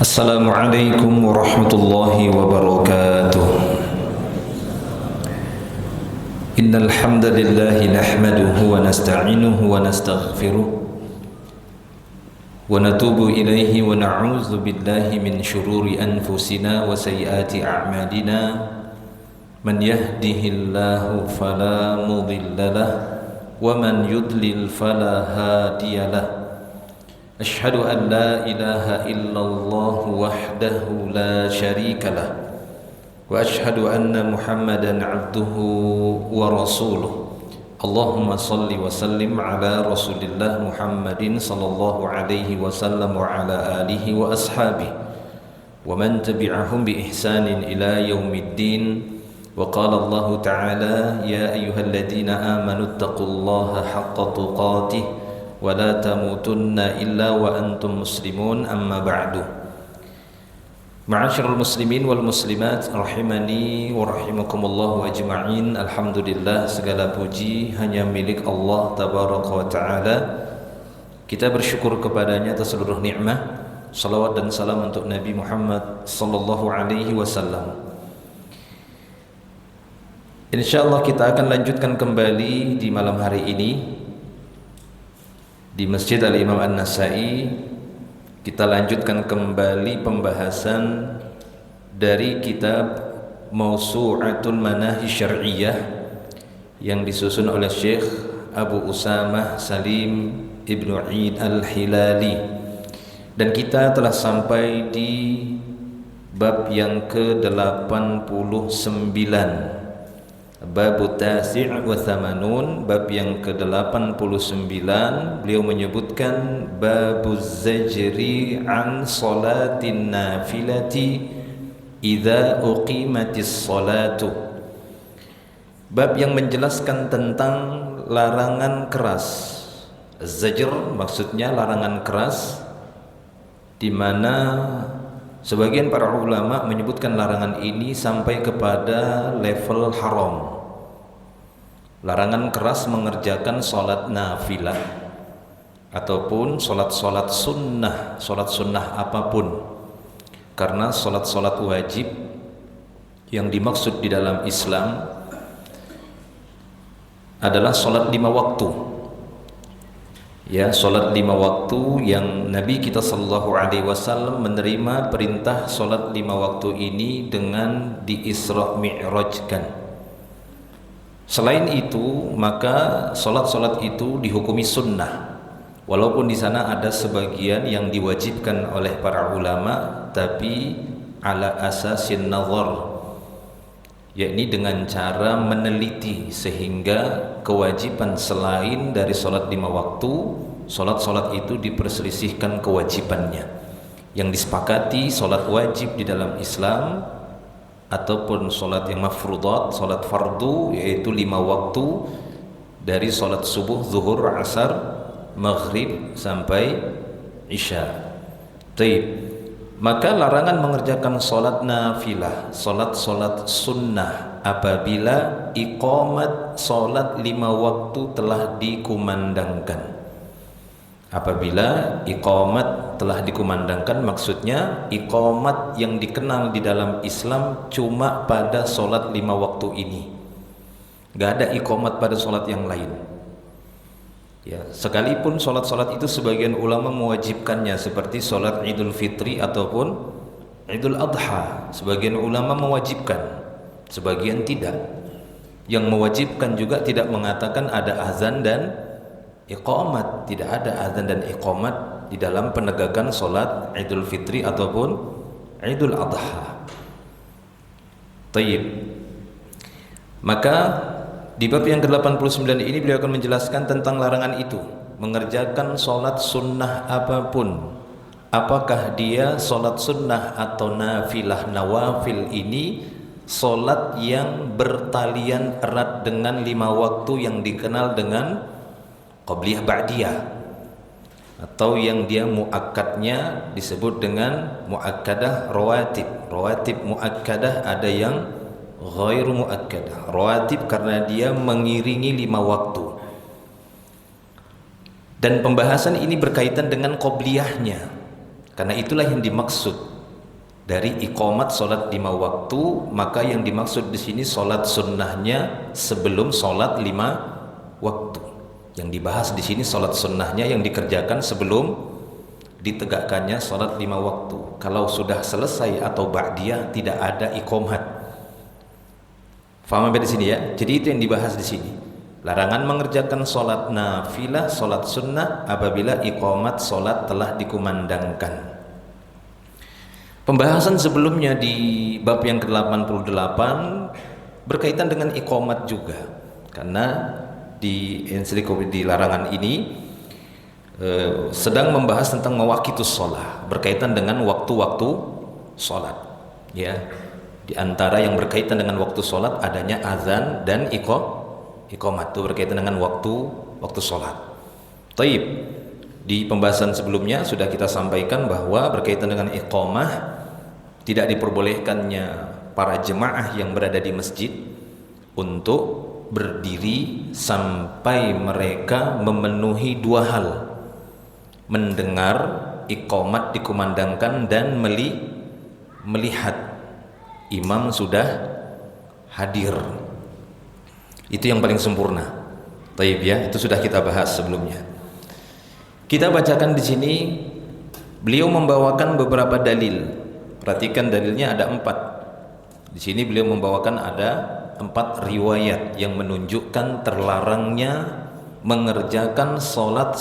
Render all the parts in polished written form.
Assalamualaikum warahmatullahi wabarakatuh. Innal hamdalillah nahmaduhu wa nasta'inuhu wa nastaghfiruh wa natubu ilaihi wa na'udzu billahi min shururi anfusina wa sayyiati a'malina. Man yahdihillahu fala mudilla lahu wa man yudlil fala hadiya lahu. Asyhadu an la ilaha illallah wahdahu la syarika lah wa asyhadu anna Muhammadan abduhu wa rasuluh. Allahumma salli wa sallim ala Rasulillah Muhammadin sallallahu alaihi wasallam wa ala alihi wa ashabihi wa man tabi'ahum bi ihsanin ila yaumiddin. Wa qala Allah ta'ala ya ayyuhalladzina amanu taqullaha haqqa tuqatih wa la tamutunna illa wa antum muslimun, amma ba'du. Ma'asyiral muslimin wal muslimat rahimani wa rahimakumullah wa ajma'in. Alhamdulillah, segala puji hanya milik Allah tabaraka wa ta'ala. Kita bersyukur kepadanya atas seluruh nikmat. Salawat dan salam untuk Nabi Muhammad sallallahu alaihi wasallam. Insyaallah kita akan lanjutkan kembali di malam hari ini di Masjid Al-Imam An-Nasa'i. Kita lanjutkan kembali pembahasan dari kitab Mawsu'atul Manahi Syar'iyyah yang disusun oleh Syekh Abu Usamah Salim Ibnu Eid Al-Hilali, dan kita telah sampai di bab yang ke-89, Bab Tasi' wa Thamanun, bab yang ke-89. Beliau menyebutkan Babuz Zajri an Salatin Nafilati idza uqimatis salatu. Bab yang menjelaskan tentang larangan keras. Zajr maksudnya larangan keras, di mana sebagian para ulama menyebutkan larangan ini sampai kepada level haram. Larangan keras mengerjakan sholat nafilah ataupun sholat sunnah apapun, karena sholat wajib yang dimaksud di dalam Islam adalah sholat 5 waktu. Ya, sholat 5 waktu yang Nabi kita sallallahu alaihi wasallam menerima perintah sholat 5 waktu ini dengan di Isra Mi'rajkan. Selain itu, maka sholat itu dihukumi sunnah, walaupun di sana ada sebagian yang diwajibkan oleh para ulama, tapi ala asasin nazar, yakni dengan cara meneliti, sehingga kewajiban selain dari sholat 5 waktu, sholat itu diperselisihkan kewajibannya. Yang disepakati sholat wajib di dalam Islam ataupun sholat yang mafrudat, sholat fardu, yaitu 5 waktu dari sholat subuh, zuhur, asar, maghrib sampai isya. Taib. Maka larangan mengerjakan sholat nafilah, sholat sunnah, apabila iqamat sholat 5 waktu telah dikumandangkan. Apabila iqamat telah dikumandangkan, maksudnya iqamat yang dikenal di dalam Islam cuma pada sholat 5 waktu ini, gak ada iqamat pada sholat yang lain. Ya, sekalipun sholat itu sebagian ulama mewajibkannya, seperti sholat Idul Fitri ataupun Idul Adha. Sebagian ulama mewajibkan, sebagian tidak. Yang mewajibkan juga tidak mengatakan ada azan dan iqamat. Tidak ada azan dan iqamat di dalam penegakan sholat Idul Fitri ataupun Idul Adha. Tayyib. Maka di bab yang ke-89 ini beliau akan menjelaskan tentang larangan itu, mengerjakan sholat sunnah apapun. Apakah dia sholat sunnah atau nafilah. Nawafil ini sholat yang bertalian erat dengan 5 waktu yang dikenal dengan qabliyah ba'diyah, atau yang dia muakkadnya disebut dengan muakkadah rawatib. Rawatib muakkadah, ada yang ghairu muakkadah. Rawatib karena dia mengiringi 5 waktu. Dan pembahasan ini berkaitan dengan qobliyahnya, karena itulah yang dimaksud dari iqamat solat 5 waktu, maka yang dimaksud di sini solat sunnahnya sebelum solat 5 waktu. Yang dibahas di sini solat sunnahnya yang dikerjakan sebelum ditegakkannya solat 5 waktu. Kalau sudah selesai atau ba'diyah tidak ada iqamat. Faham sampai di sini ya? Jadi itu yang dibahas di sini. Larangan mengerjakan solat nafilah, solat sunnah apabila iqamat solat telah dikumandangkan. Pembahasan sebelumnya di bab yang ke-88 berkaitan dengan iqamat juga, karena di ensiklopedia larangan ini sedang membahas tentang mawaqitus shalah, berkaitan dengan waktu-waktu salat. Ya, di antara yang berkaitan dengan waktu salat adanya azan dan iqamat, itu berkaitan dengan waktu salat. Taib. Di pembahasan sebelumnya sudah kita sampaikan bahwa berkaitan dengan iqamah tidak diperbolehkannya para jemaah yang berada di masjid untuk berdiri sampai mereka memenuhi 2 hal: mendengar iqamat dikumandangkan dan melihat imam sudah hadir. Itu yang paling sempurna. Taib ya, itu sudah kita bahas sebelumnya. Kita bacakan di sini, beliau membawakan beberapa dalil. Perhatikan dalilnya ada 4. Di sini beliau membawakan ada 4 riwayat yang menunjukkan terlarangnya mengerjakan solat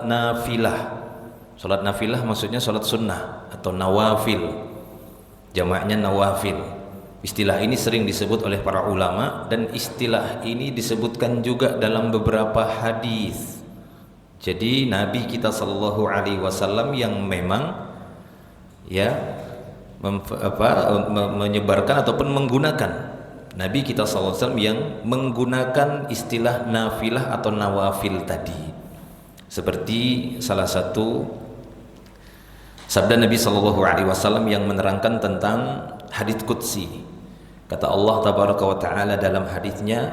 nafilah. Solat nafilah maksudnya solat sunnah atau nawafil. Jamaknya nawafil. Istilah ini sering disebut oleh para ulama dan istilah ini disebutkan juga dalam beberapa hadis. Jadi Nabi kita sallallahu alaihi wasallam yang memang ya menyebarkan ataupun menggunakan, Nabi kita SAW yang menggunakan istilah nafilah atau nawafil tadi. Seperti salah satu sabda Nabi SAW yang menerangkan tentang hadits qudsi. Kata Allah tabaraka wa ta'ala dalam hadisnya,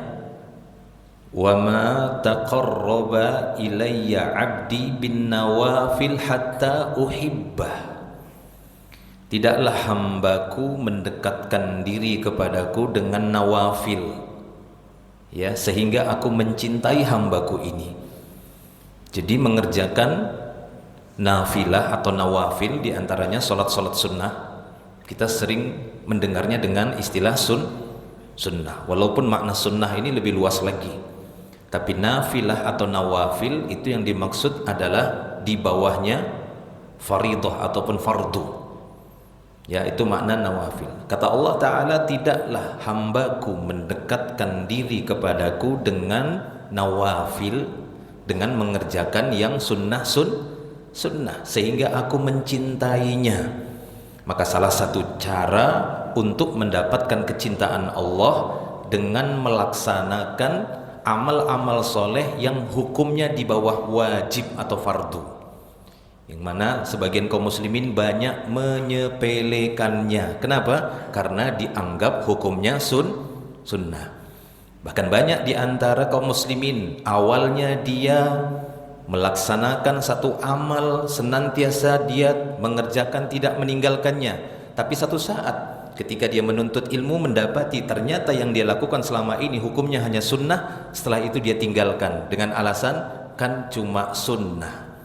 "Wa ma taqarraba ilayya 'abdi bin nawafil hatta uhibbah." Tidaklah hambaku mendekatkan diri kepadaku dengan nawafil, ya, sehingga aku mencintai hambaku ini. Jadi mengerjakan nafilah atau nawafil, diantaranya solat-solat sunnah, kita sering mendengarnya dengan istilah sunnah, walaupun makna sunnah ini lebih luas lagi. Tapi nafilah atau nawafil itu yang dimaksud adalah di bawahnya faridah ataupun fardu. Ya, itu makna nawafil. Kata Allah Ta'ala, tidaklah hambaku mendekatkan diri kepadaku dengan nawafil, dengan mengerjakan yang sunnah sehingga aku mencintainya. Maka salah satu cara untuk mendapatkan kecintaan Allah dengan melaksanakan amal-amal soleh yang hukumnya di bawah wajib atau fardu, yang mana sebagian kaum muslimin banyak menyepelekannya. Kenapa? Karena dianggap hukumnya sunnah. Bahkan banyak di antara kaum muslimin awalnya dia melaksanakan satu amal, senantiasa dia mengerjakan, tidak meninggalkannya. Tapi satu saat ketika dia menuntut ilmu, mendapati ternyata yang dia lakukan selama ini hukumnya hanya sunnah. Setelah itu dia tinggalkan dengan alasan kan cuma sunnah.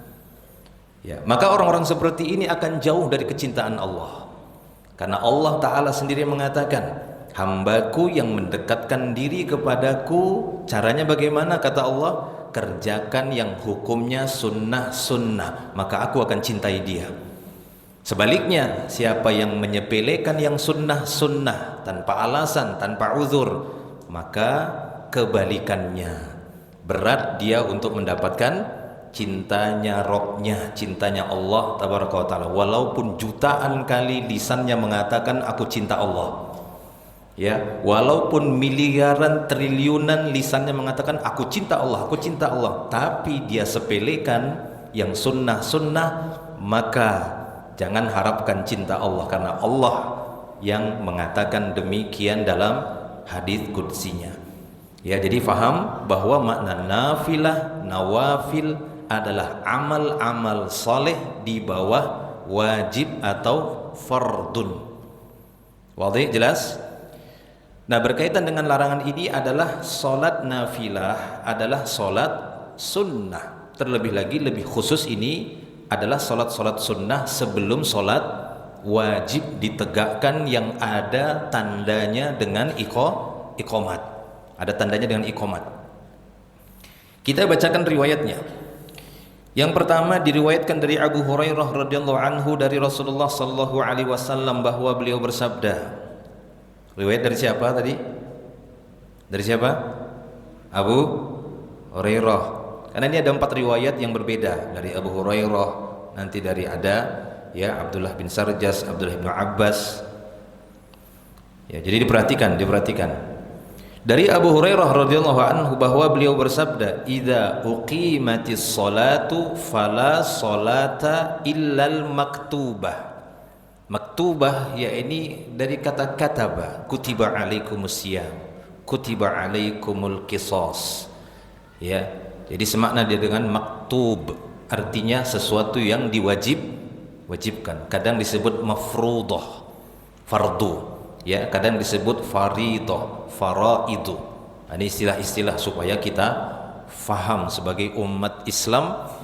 Ya, maka orang-orang seperti ini akan jauh dari kecintaan Allah. Karena Allah Ta'ala sendiri mengatakan, hambaku yang mendekatkan diri kepadaku, caranya bagaimana? Kata Allah, kerjakan yang hukumnya sunnah, maka aku akan cintai dia. Sebaliknya, siapa yang menyepelekan yang sunnah tanpa alasan, tanpa uzur, maka kebalikannya, berat dia untuk mendapatkan cintanya Robnya, cintanya Allah tabaraka wa ta'ala. Walaupun jutaan kali lisannya mengatakan aku cinta Allah, ya, walaupun miliaran triliunan lisannya mengatakan aku cinta Allah, tapi dia sepelekan yang sunnah, maka jangan harapkan cinta Allah, karena Allah yang mengatakan demikian dalam hadis qudsinya. Ya, jadi faham bahwa makna nafilah, nawafil adalah amal-amal soleh di bawah wajib atau fardun. Wadih, jelas? Nah, berkaitan dengan larangan ini adalah solat nafilah adalah solat sunnah. Terlebih lagi, lebih khusus ini adalah solat-solat sunnah sebelum solat wajib ditegakkan yang ada tandanya dengan iqamat. Ada tandanya dengan iqamat. Kita bacakan riwayatnya. Yang pertama diriwayatkan dari Abu Hurairah radhiyallahu anhu dari Rasulullah sallallahu alaihi wasallam bahwa beliau bersabda. Riwayat dari siapa tadi? Dari siapa? Abu Hurairah. Karena ini ada 4 riwayat yang berbeda, dari Abu Hurairah, nanti dari ya Abdullah bin Sarjas, Abdullah bin Abbas. Ya, jadi diperhatikan. Dari Abu Hurairah radhiyallahu anhu bahwa beliau bersabda, "Idza uqimatis sholatu fala sholata illal maktubah." Maktubah ya ini dari kata kataba, kutiba alaikumusiyam, kutiba alaikumul qisas. Ya, jadi semakna dia dengan maktub, artinya sesuatu yang wajibkan. Kadang disebut mafruḍah, fardu, ya, kadang disebut fariḍah, faraidu. Ini istilah-istilah supaya kita faham sebagai umat Islam,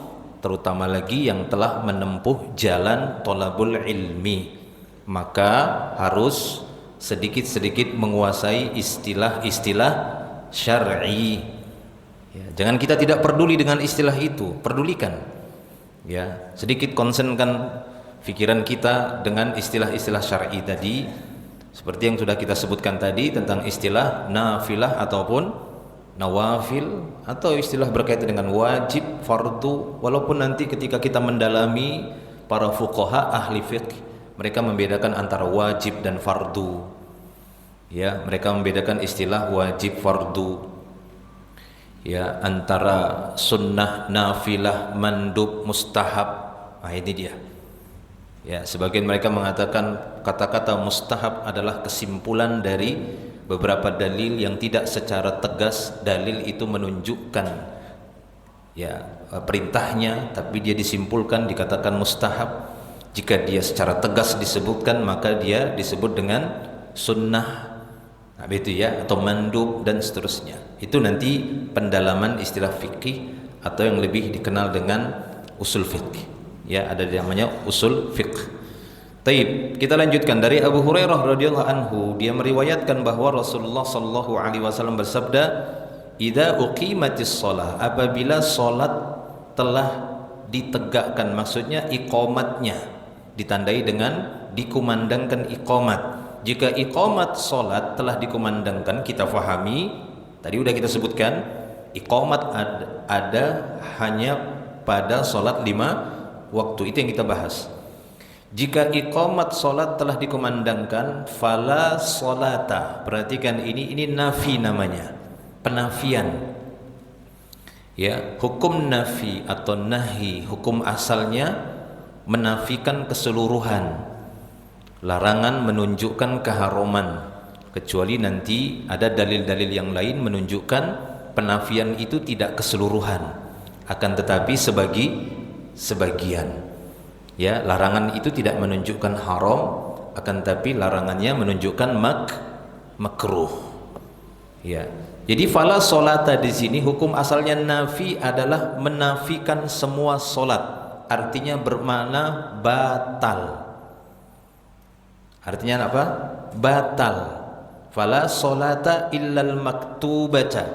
terutama lagi yang telah menempuh jalan thalabul ilmi, maka harus sedikit-sedikit menguasai istilah-istilah syar'i. Ya, jangan kita tidak peduli dengan istilah itu, pedulikan. Ya, sedikit konsenkan pikiran kita dengan istilah-istilah syar'i tadi, seperti yang sudah kita sebutkan tadi tentang istilah nafilah ataupun nawafil, atau istilah berkaitan dengan wajib, fardu. Walaupun nanti ketika kita mendalami para fuqaha ahli fiqh, mereka membedakan antara wajib dan fardu. Ya, mereka membedakan istilah wajib, fardu. Ya, antara sunnah, nafilah, mandub, mustahab. Nah, ini dia. Ya, sebagian mereka mengatakan kata-kata mustahab adalah kesimpulan dari beberapa dalil yang tidak secara tegas dalil itu menunjukkan ya perintahnya, tapi dia disimpulkan dikatakan mustahab. Jika dia secara tegas disebutkan, maka dia disebut dengan sunnah, nah, itu ya, atau mandub dan seterusnya. Itu nanti pendalaman istilah fikih atau yang lebih dikenal dengan usul fikih. Ya, ada namanya usul fiqh. Taib, kita lanjutkan dari Abu Hurairah radhiyallahu anhu, dia meriwayatkan bahwa Rasulullah sallallahu alaihi wasallam bersabda, "Idza uqimatis shalah," apabila salat telah ditegakkan, maksudnya iqamatnya ditandai dengan dikumandangkan iqamat. Jika iqamat salat telah dikumandangkan, kita fahami tadi sudah kita sebutkan, iqamat ada hanya pada salat 5 waktu, itu yang kita bahas. Jika iqamat solat telah dikumandangkan, fala solata, perhatikan ini nafi namanya, penafian. Ya, hukum nafi atau nahi, hukum asalnya menafikan keseluruhan, larangan menunjukkan keharuman, kecuali nanti ada dalil-dalil yang lain menunjukkan penafian itu tidak keseluruhan, akan tetapi sebagian. Ya, larangan itu tidak menunjukkan haram, akan tapi larangannya menunjukkan makruh. Ya. Jadi fala solata di sini hukum asalnya nafi adalah menafikan semua solat. Artinya bermakna batal. Artinya apa? Batal. Fala solata illal maktubata.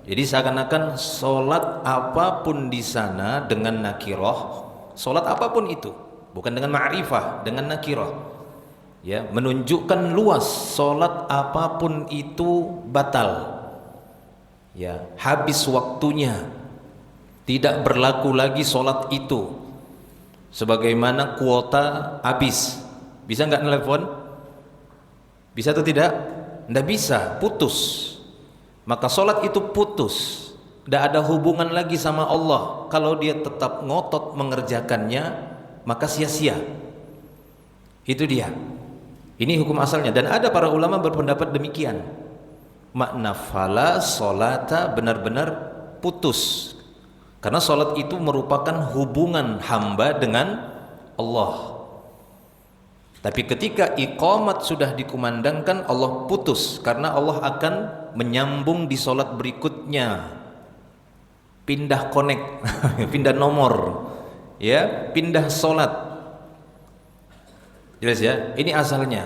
Jadi seakan-akan solat apapun di sana dengan nakirah, solat apapun itu, bukan dengan ma'rifah, dengan nakirah, ya, menunjukkan luas. Solat apapun itu batal, ya, habis waktunya, tidak berlaku lagi solat itu. Sebagaimana kuota habis, bisa nggak nelpon? Bisa atau tidak? Nggak bisa, putus. Maka solat itu putus, tidak ada hubungan lagi sama Allah. Kalau dia tetap ngotot mengerjakannya, maka sia-sia. Itu dia. Ini hukum asalnya. Dan ada para ulama berpendapat demikian. Makna fala solata benar-benar putus. Karena solat itu merupakan hubungan hamba dengan Allah. Tapi ketika iqamat sudah dikumandangkan, Allah putus karena Allah akan menyambung di solat berikutnya. Pindah connect, pindah nomor, ya, pindah solat. Jelas ya? Ini asalnya.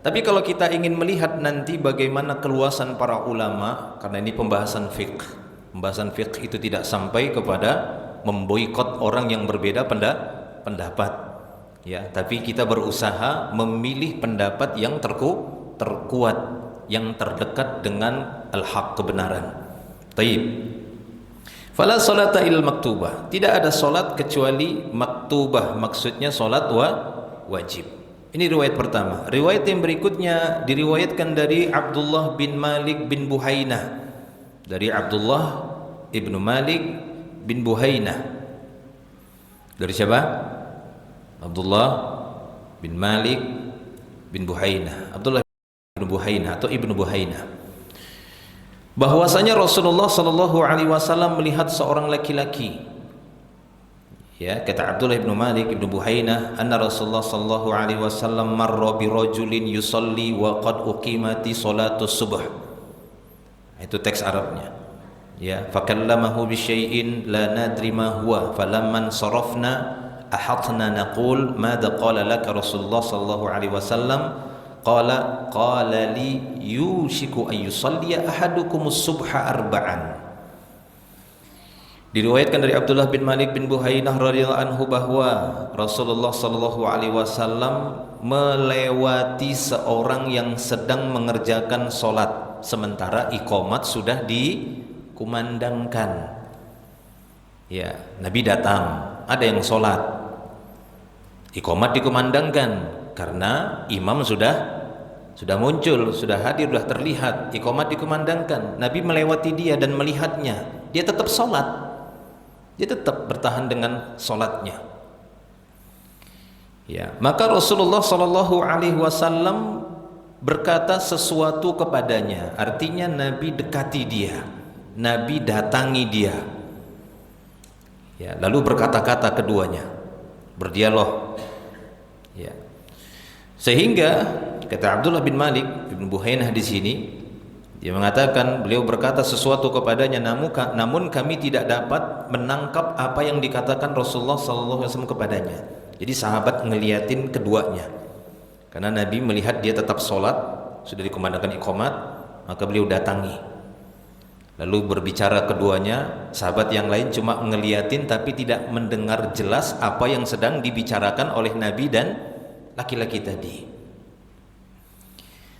Tapi kalau kita ingin melihat nanti bagaimana keluasan para ulama, karena ini pembahasan fiqh. Pembahasan fiqh itu tidak sampai kepada memboikot orang yang berbeda pendapat. Ya, tapi kita berusaha memilih pendapat yang terkuat, yang terdekat dengan al-haq, kebenaran. Taib. Fala salata il maktubah. Tidak ada solat kecuali maktubah, maksudnya solat wajib. Ini riwayat pertama. Riwayat yang berikutnya diriwayatkan dari Abdullah bin Malik bin Buhainah. Dari Abdullah ibnu Malik bin Buhainah. Dari siapa? Abdullah bin Malik bin Buhainah. Abdullah bin Buhainah atau Ibnu Buhainah. Bahwasanya Rasulullah sallallahu alaihi wasallam melihat seorang laki-laki. Ya, kata Abdullah bin Malik bin Buhainah, anna Rasulullah sallallahu alaihi wasallam marra bi rajulin yusalli wa qad uqimati salatus subh. Itu teks Arabnya. Ya, fakallamahu bi syai'in la nadri ma huwa falamman sarafna ahatna naqul madza qala laka Rasulullah sallallahu alaihi wasallam qala li yushiku an yusalli ahadukum as-subha arba'an. Diriwayatkan dari Abdullah bin Malik bin Buhainah radhiyallahu anhu bahwa Rasulullah sallallahu alaihi wasallam melewati seorang yang sedang mengerjakan salat sementara iqamat sudah dikumandangkan. Ya, Nabi datang, ada yang salat. Iqamat dikumandangkan karena imam sudah muncul, sudah hadir, sudah terlihat. Iqamat dikumandangkan, Nabi melewati dia dan melihatnya. Dia tetap sholat, dia tetap bertahan dengan sholatnya. Ya, maka Rasulullah Shallallahu Alaihi Wasallam berkata sesuatu kepadanya. Artinya Nabi dekati dia, Nabi datangi dia. Ya, lalu berkata-kata keduanya, berdialog. Ya. Sehingga kata Abdullah bin Malik bin Buhainah di sini, dia mengatakan beliau berkata sesuatu kepadanya, namun kami tidak dapat menangkap apa yang dikatakan Rasulullah SAW kepadanya. Jadi sahabat ngeliatin keduanya, karena Nabi melihat dia tetap sholat, sudah dikumandangkan iqamat, maka beliau datangi. Lalu berbicara keduanya, sahabat yang lain cuma ngeliatin tapi tidak mendengar jelas apa yang sedang dibicarakan oleh Nabi dan laki-laki tadi.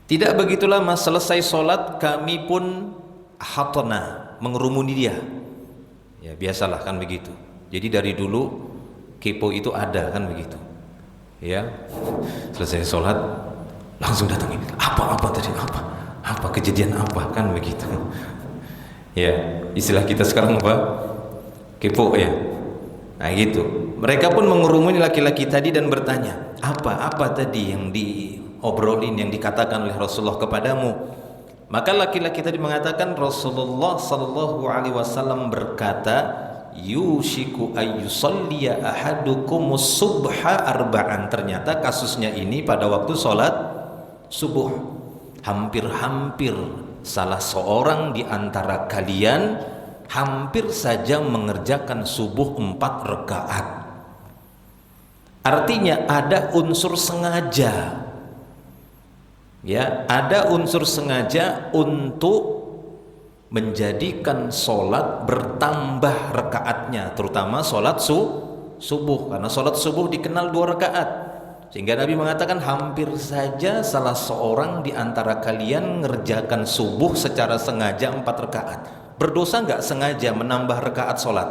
Tidak begitu lama selesai sholat, kami pun hatna, mengerumuni dia. Ya biasalah kan begitu. Jadi dari dulu kepo itu ada kan begitu. Ya, selesai sholat langsung datangi. Apa tadi? Apa kejadian apa kan begitu. Ya, istilah kita sekarang apa? Kepo ya. Nah gitu. Mereka pun mengurumuni laki-laki tadi dan bertanya, apa tadi yang diobrolin, yang dikatakan oleh Rasulullah kepadamu? Maka laki-laki tadi mengatakan, Rasulullah sallallahu alaihi wasallam berkata, yushiku ayyusalliya ahadukumus subha arba'an. Ternyata kasusnya ini pada waktu sholat subuh. Hampir-hampir salah seorang di antara kalian hampir saja mengerjakan subuh 4 rakaat. Artinya ada unsur sengaja. Ya, ada unsur sengaja untuk menjadikan sholat bertambah rakaatnya, terutama sholat subuh, karena sholat subuh dikenal 2 rakaat. Sehingga Nabi mengatakan hampir saja salah seorang di antara kalian mengerjakan subuh secara sengaja 4 rakaat. Berdosa nggak sengaja menambah rakaat sholat?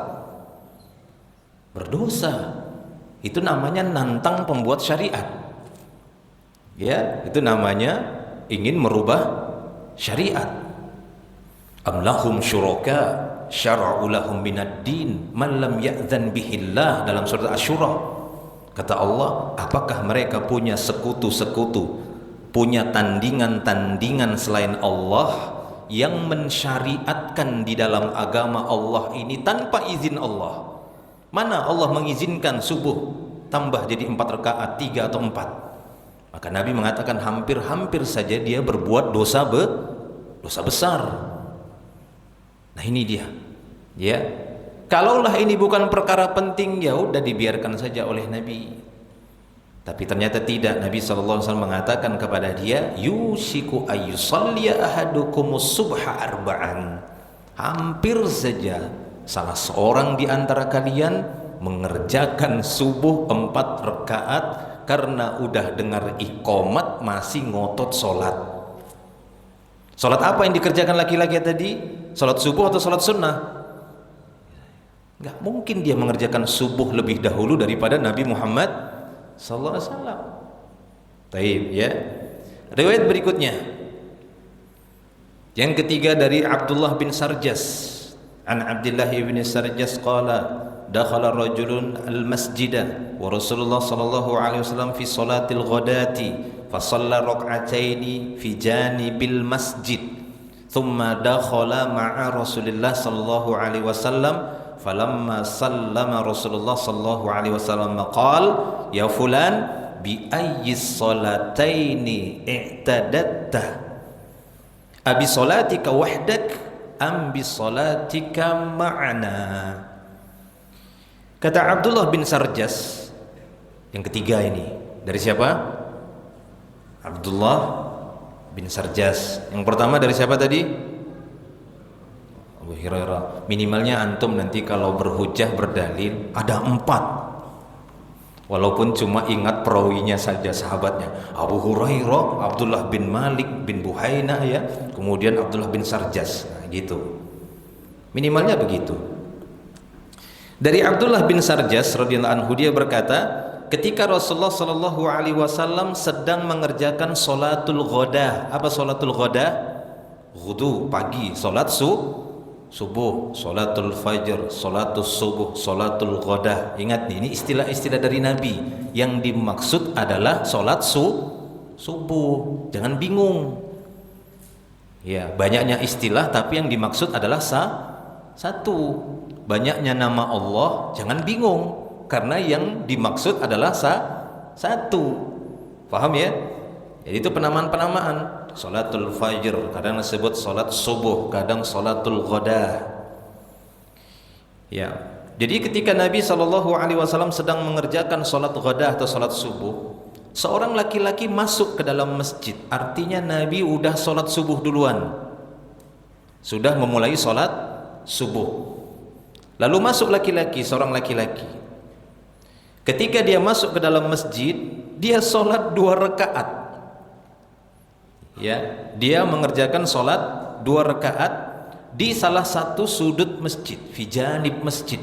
Berdosa. Itu namanya nantang pembuat syariat. Ya, itu namanya ingin merubah syariat. Am lahum syuraka syara'u lahum minad din man lam ya'dzan bihillah, dalam surat Asy-Syura. Kata Allah, apakah mereka punya sekutu-sekutu, punya tandingan-tandingan selain Allah yang mensyariatkan di dalam agama Allah ini tanpa izin Allah? Mana Allah mengizinkan subuh tambah jadi 4 rakaat, 3 atau 4? Maka Nabi mengatakan hampir-hampir saja dia berbuat dosa besar. Nah ini dia, ya. Kalaulah ini bukan perkara penting, ya udah dibiarkan saja oleh Nabi. Tapi ternyata tidak. Nabi SAW mengatakan kepada dia, yushiku ayyusalliya ahadukumus subha arba'an. Hampir saja salah seorang di antara kalian mengerjakan subuh 4 rakaat karena udah dengar iqamat masih ngotot sholat. Sholat apa yang dikerjakan laki-laki tadi? Sholat subuh atau sholat sunnah? Nggak mungkin dia mengerjakan subuh lebih dahulu daripada Nabi Muhammad sallallahu alaihi wasallam. Taib, ya. Riwayat berikutnya. Yang ketiga dari Abdullah bin Sarjas. An Abdullah bin Sarjas qala dakhala rajulun al-masjida wa Rasulullah sallallahu alaihi wasallam fi salatil ghadati fa shalla rak'ataini fi janibil masjid thumma dakhala ma'a Rasulillah sallallahu alaihi wasallam falamma sallama Rasulullah sallallahu alaihi wasallam qala ya fulan bi ayyi salataini i'tadatta abi salatika wahdak am bi salatika ma'ana. Kata Abdullah bin Sarjas, yang ketiga ini dari siapa? Abdullah bin Sarjas. Yang pertama dari siapa tadi? Abu Hurairah. Minimalnya antum nanti kalau berhujjah berdalil ada 4. Walaupun cuma ingat perawinya saja, sahabatnya. Abu Hurairah, Abdullah bin Malik bin Buhaina, ya. Kemudian Abdullah bin Sarjas. Nah, gitu. Minimalnya begitu. Dari Abdullah bin Sarjas radhiyallahu anhu, dia berkata, ketika Rasulullah sallallahu alaihi wasallam sedang mengerjakan salatul ghadah. Apa salatul ghadah? Ghudu, pagi, salat subuh, salatul fajr, salatul subuh, salatul ghadah. Ingat nih, ini istilah-istilah dari Nabi. Yang dimaksud adalah salat subuh. Jangan bingung. Ya, banyaknya istilah tapi yang dimaksud adalah satu. Banyaknya nama Allah, jangan bingung, karena yang dimaksud adalah satu. Paham ya? Jadi itu penamaan-penamaan. Salatul fajr, kadang disebut salat subuh, kadang salatul ghadah. Ya. Jadi ketika Nabi SAW sedang mengerjakan salat ghadah atau salat subuh, seorang laki-laki masuk ke dalam masjid. Artinya Nabi udah salat subuh duluan. Sudah memulai salat subuh. Lalu masuk laki-laki, seorang laki-laki. Ketika dia masuk ke dalam masjid, dia sholat 2 rakaat. Ya, dia mengerjakan sholat 2 rakaat di salah satu sudut masjid, fi janib masjid.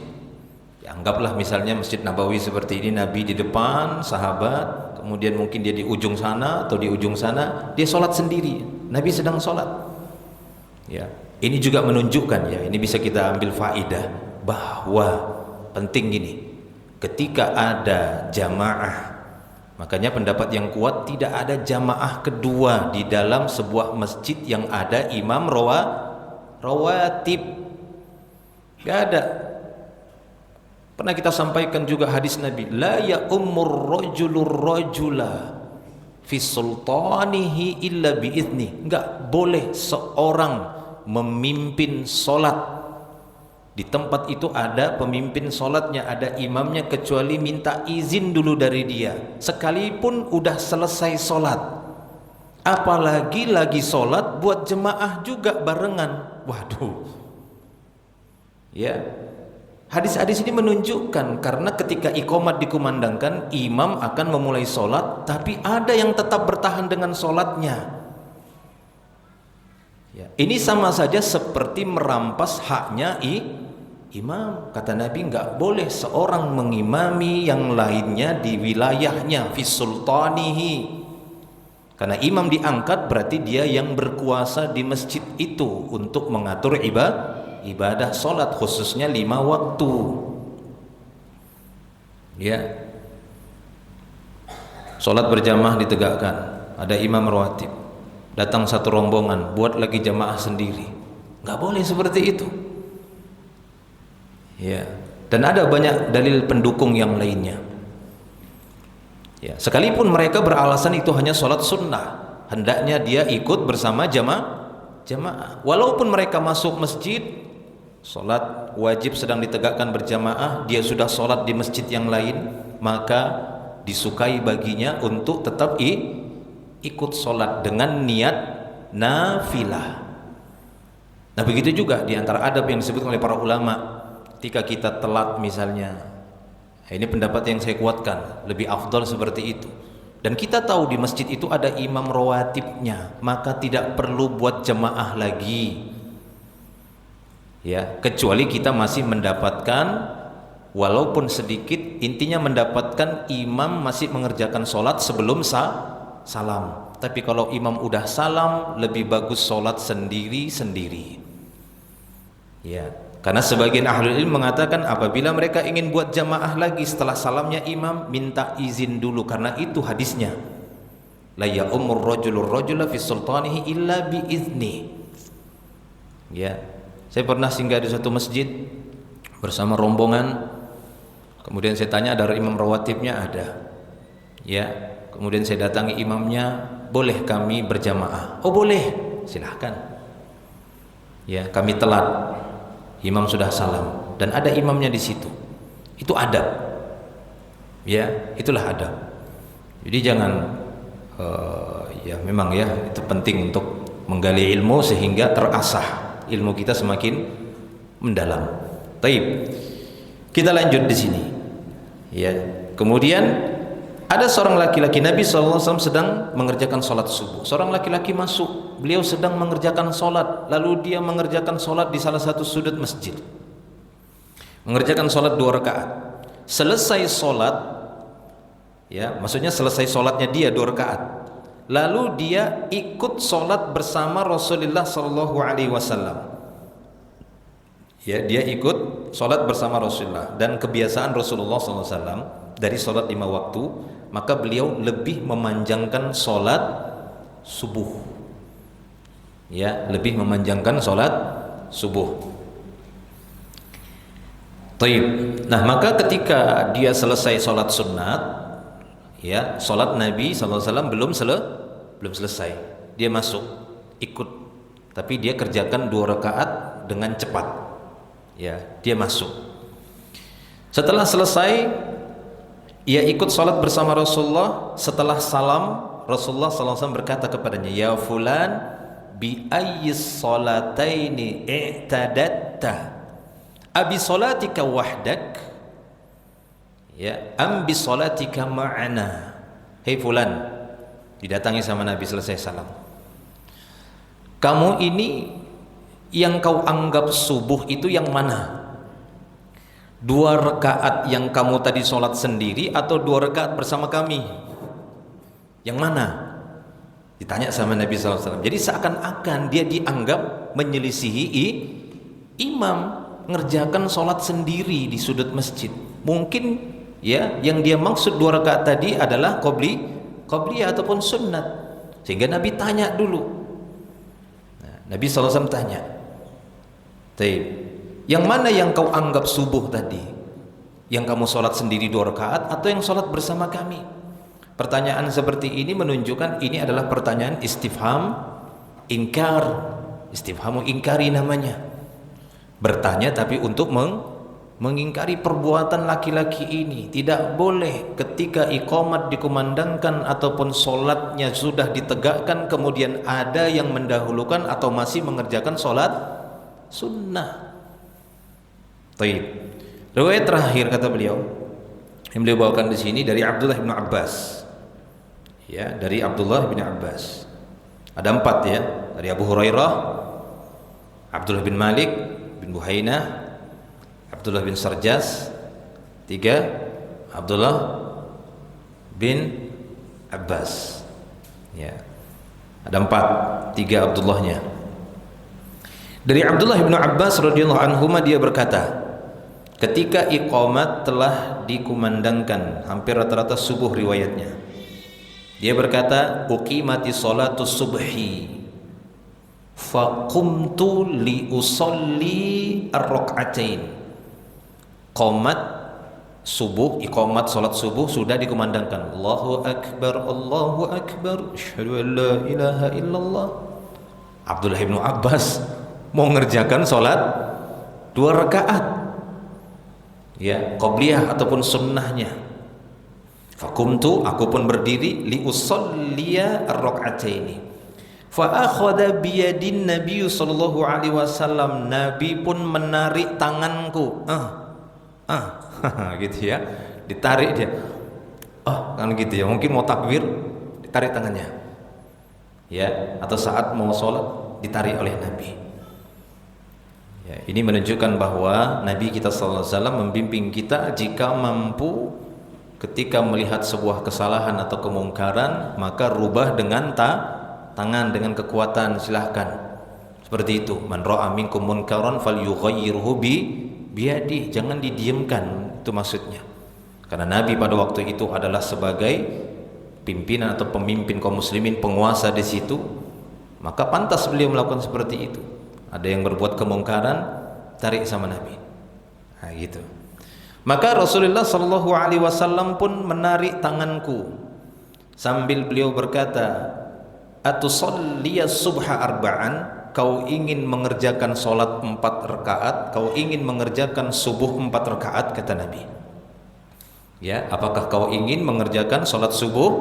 Ya, anggaplah misalnya Masjid Nabawi seperti ini, Nabi di depan, sahabat, kemudian mungkin dia di ujung sana atau di ujung sana, dia sholat sendiri. Nabi sedang sholat. Ya, ini juga menunjukkan, ya, ini bisa kita ambil faidah bahwa penting gini, ketika ada jamaah, makanya pendapat yang kuat tidak ada jamaah kedua di dalam sebuah masjid yang ada imam rawatib. Gak ada. Pernah kita sampaikan juga hadis Nabi, la ya ummur rajulur rajula fi sultanihi illa biizni. Enggak boleh seorang memimpin solat di tempat itu ada pemimpin solatnya, ada imamnya, kecuali minta izin dulu dari dia, sekalipun udah selesai solat. Apalagi lagi solat buat jemaah juga barengan. Waduh, ya, hadis-hadis ini menunjukkan karena ketika iqamat dikumandangkan, imam akan memulai solat, tapi ada yang tetap bertahan dengan solatnya. Ya, ini sama saja seperti merampas haknya imam. Kata Nabi, enggak boleh seorang mengimami yang lainnya di wilayahnya, fi sultanihi. Karena imam diangkat berarti dia yang berkuasa di masjid itu untuk mengatur ibadah salat, khususnya 5 waktu. Ya. Salat berjamaah ditegakkan, ada imam rawatib. Datang satu rombongan, buat lagi jamaah sendiri. Enggak boleh seperti itu. Ya, dan ada banyak dalil pendukung yang lainnya. Ya, sekalipun mereka beralasan itu hanya sholat sunnah, hendaknya dia ikut bersama jamaah. Walaupun mereka masuk masjid, sholat wajib sedang ditegakkan berjamaah, dia sudah sholat di masjid yang lain, maka disukai baginya untuk tetap ikut sholat dengan niat nafilah. Nah begitu juga diantara adab yang disebutkan oleh para ulama, ketika kita telat misalnya, ini pendapat yang saya kuatkan, lebih afdal seperti itu. Dan kita tahu di masjid itu ada imam rawatibnya, maka tidak perlu buat jemaah lagi. Ya, kecuali kita masih mendapatkan walaupun sedikit, intinya mendapatkan imam masih mengerjakan sholat sebelum salam. Tapi kalau imam udah salam, lebih bagus sholat sendiri-sendiri. Ya, karena sebagian ahlul ilm mengatakan apabila mereka ingin buat jamaah lagi setelah salamnya imam, minta izin dulu, karena itu hadisnya. La ya'umur rajulur rajula fi sultanihi illa bi izni. Ya, saya pernah singgah di suatu masjid bersama rombongan. Kemudian saya tanya, ada imam rawatibnya? Ada. Ya, kemudian saya datangi imamnya, boleh kami berjamaah? Oh boleh, silahkan. Ya, kami telat. Imam sudah salam dan ada imamnya di situ. Itu adab. Ya, itulah adab. Jadi jangan ya memang ya itu penting untuk menggali ilmu sehingga terasah ilmu kita semakin mendalam. Taib. Kita lanjut di sini. Ya. Kemudian ada seorang laki-laki, Nabi SAW sedang mengerjakan sholat subuh. Seorang laki-laki masuk, beliau sedang mengerjakan sholat, lalu dia mengerjakan sholat di salah satu sudut masjid, mengerjakan sholat 2 rakaat. Selesai sholat, ya maksudnya selesai sholatnya dia 2 rakaat, lalu dia ikut sholat bersama Rasulullah SAW. Ya, dia ikut sholat bersama Rasulullah, dan kebiasaan Rasulullah SAW dari sholat 5 waktu, maka beliau lebih memanjangkan sholat subuh. Ya, lebih memanjangkan sholat subuh. Taib. Nah, maka ketika dia selesai sholat sunat, ya, sholat Nabi SAW belum selesai, dia masuk ikut, tapi dia kerjakan 2 rakaat dengan cepat. Ya, dia masuk. Setelah selesai, ia ikut sholat bersama Rasulullah. Setelah salam, Rasulullah SAW berkata kepadanya, ya fulan, bi ayyis sholataini i'tadatta, abi sholatika wahdak, ya, am bi sholatika ma'ana. Hei fulan, didatangi sama Nabi selesai salam, kamu ini yang kau anggap subuh itu yang mana? 2 rakaat yang kamu tadi sholat sendiri atau 2 rakaat bersama kami? Yang mana? Ditanya sama Nabi SAW. Jadi seakan-akan dia dianggap menyelisihi imam, ngerjakan sholat sendiri di sudut masjid. Mungkin ya yang dia maksud 2 rakaat tadi adalah qobliyah ataupun sunnat. Sehingga Nabi tanya dulu. Nah, Nabi SAW tanya, yang mana yang kau anggap subuh tadi? Yang kamu sholat sendiri 2 rakaat atau yang sholat bersama kami? Pertanyaan seperti ini menunjukkan ini adalah pertanyaan istifham ingkar. Istifhamu ingkari namanya. Bertanya tapi untuk mengingkari perbuatan laki-laki ini. Tidak boleh ketika iqamat dikumandangkan ataupun sholatnya sudah ditegakkan, kemudian ada yang mendahulukan atau masih mengerjakan sholat sunnah. Taib. Riwayat terakhir kata beliau yang beliau bawakan di sini dari Abdullah bin Abbas. Ya, dari Abdullah bin Abbas. Ada 4 ya, dari Abu Hurairah, Abdullah bin Malik bin Buhainah, Abdullah bin Sarjas, 3 Abdullah bin Abbas. Ya. Ada 4, 3 Abdullahnya. Dari Abdullah bin Abbas radhiyallahu anhuma dia berkata, ketika iqamat telah dikumandangkan, hampir rata-rata subuh riwayatnya, dia berkata, uqimati sholatus subhi faqumtu li usolli ar-rak'atain. Qomat subuh, iqamat salat subuh sudah dikumandangkan. Allahu akbar, Allahu akbar, asyhadu an la ilaha illallah. Abdullah bin Abbas mau ngerjakan salat 2 rakaat, ya, qabliyah ataupun sunnahnya. Fakumtu, aku pun berdiri, li usalliya ar-rak'ataini. Fa akhadha bi yadin Nabi sallallahu alaihi wasallam, Nabi pun menarik tanganku. Gitu ya, ditarik dia. Kan gitu ya, mungkin mau takbir ditarik tangannya. Ya, atau saat mau sholat ditarik oleh Nabi. Ya, ini menunjukkan bahwa Nabi kita sallallahu alaihi wasallam membimbing kita jika mampu ketika melihat sebuah kesalahan atau kemungkaran, maka rubah dengan tangan, dengan kekuatan, silahkan. Seperti itu. Man ra'a minkum munkaran falyughayyirhu biyadihi, jangan didiamkan, itu maksudnya. Karena Nabi pada waktu itu adalah sebagai pimpinan atau pemimpin kaum muslimin, penguasa di situ, maka pantas beliau melakukan seperti itu. Ada yang berbuat kemungkaran, tarik sama Nabi. Nah, gitu. Maka Rasulullah sallallahu alaihi wasallam pun menarik tanganku sambil beliau berkata, "Atusalliya subha arba'an?" Kau ingin mengerjakan solat 4 rakaat, kau ingin mengerjakan subuh 4 rakaat, kata Nabi. Ya, apakah kau ingin mengerjakan solat subuh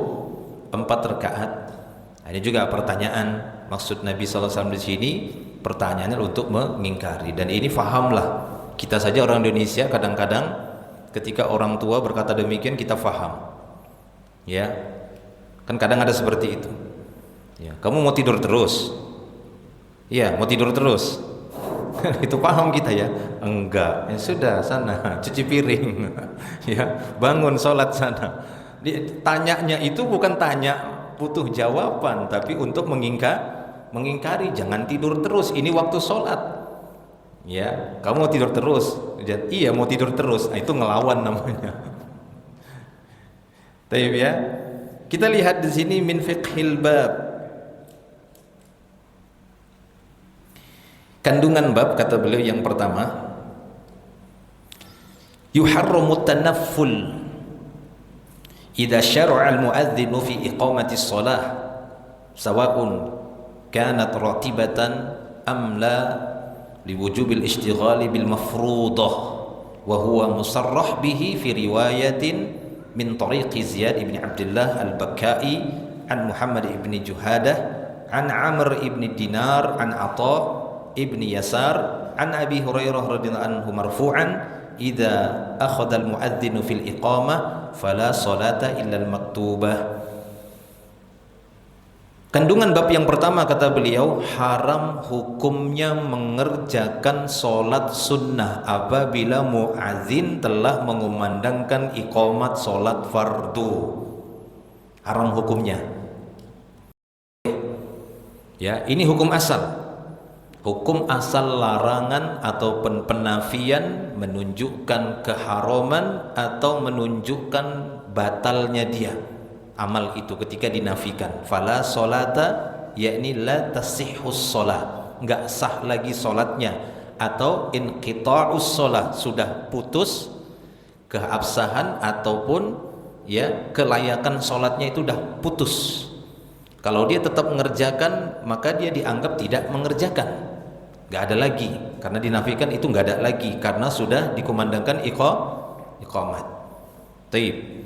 4 rakaat? Nah, ini juga pertanyaan. Maksud Nabi sallallahu alaihi wasallam di sini pertanyaannya untuk mengingkari, dan ini fahamlah. Kita saja orang Indonesia kadang-kadang ketika orang tua berkata demikian kita faham. Ya. Kan kadang ada seperti itu. Ya, kamu mau tidur terus? Iya, mau tidur terus. Itu paham kita ya. Enggak, ya sudah, sana cuci piring. Ya, bangun sholat sana. Tanyanya itu bukan tanya butuh jawaban, tapi untuk mengingkari, jangan tidur terus, ini waktu sholat. Ya, kamu mau tidur terus? Iya, mau tidur terus. Nah, itu ngelawan namanya. Taib ya. Kita lihat di sini min fiqhil bab. Kandungan bab, kata beliau yang pertama, yuharramu tanafful idza syara'a al-mu'adzinu fi iqamati shalah sawa'un kanat ratibatan am la liwujubil ishtighali bil mafruḍah wa huwa musarrah bihi fi riwayatin min tariqi Ziyad ibn Abdullah al-Bakkai an Muhammad ibn Juhadah an Amr ibn Dinar an Atha ibn Yasar an Abi Hurairah radhiyallahu anhu marfu'an idza akhadha al-mu'adzinu fil iqamah fala salata illa al-maktubah. Kandungan bab yang pertama, kata beliau, haram hukumnya mengerjakan solat sunnah apabila muadzin telah mengumandangkan iqamat solat fardu. Haram hukumnya. Ya, ini hukum asal. Hukum asal larangan ataupun penafian menunjukkan keharaman atau menunjukkan batalnya dia amal itu ketika dinafikan. Fala solata, yakni la tasihhus sholat, enggak sah lagi solatnya, atau inqita'us sholat, sudah putus keabsahan ataupun ya kelayakan solatnya itu sudah putus. Kalau dia tetap mengerjakan, maka dia dianggap tidak mengerjakan, enggak ada lagi, karena dinafikan itu enggak ada lagi karena sudah dikumandangkan iqamat. Taib.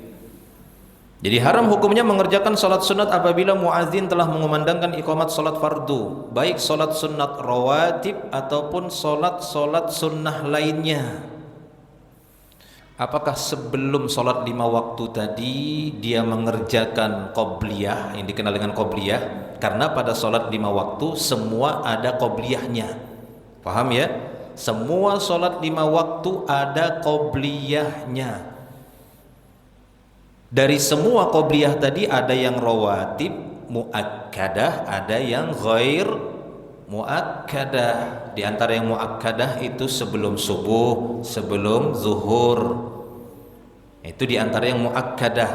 Jadi haram hukumnya mengerjakan salat sunat apabila muadzin telah mengumandangkan iqamat salat fardu, baik salat sunat rawatib ataupun salat sunnah lainnya. Apakah sebelum salat 5 waktu tadi dia mengerjakan qabliyah, yang dikenal dengan qabliyah? Karena pada salat 5 waktu semua ada qabliyahnya. Paham ya? Semua salat 5 waktu ada qabliyahnya. Dari semua qabliyah tadi ada yang rawatib muakkadah, ada yang ghair muakkadah. Di antara yang muakkadah itu sebelum subuh, sebelum zuhur. Itu di antara yang muakkadah.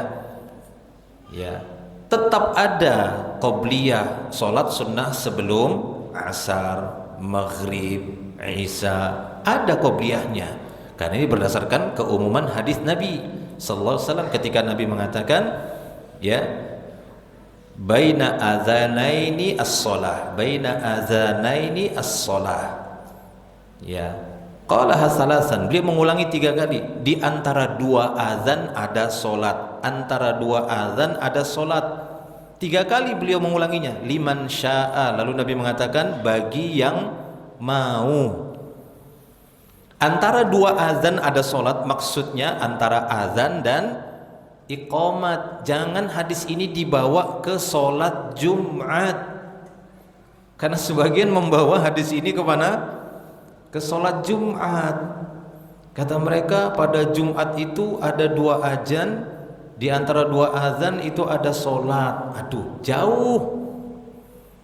Ya, tetap ada qabliyah salat sunnah sebelum asar, maghrib, isya, ada qabliyahnya. Karena ini berdasarkan keumuman hadis Nabi sallallahu alaihi wasallam ketika Nabi mengatakan, ya, baina adzanaini as-shalah, baina adzanaini as-shalah. Ya. Qala hasalasan, beliau mengulangi 3 kali. Di antara 2 azan ada salat, antara 2 azan ada salat. 3 kali beliau mengulanginya. Liman syaa, lalu Nabi mengatakan bagi yang mau. Antara 2 azan ada salat, maksudnya antara azan dan iqamat. Jangan hadis ini dibawa ke salat Jumat, karena sebagian membawa hadis ini kemana? Ke salat Jumat. Kata mereka pada Jumat itu ada 2 azan, di antara 2 azan itu ada salat. Aduh, jauh.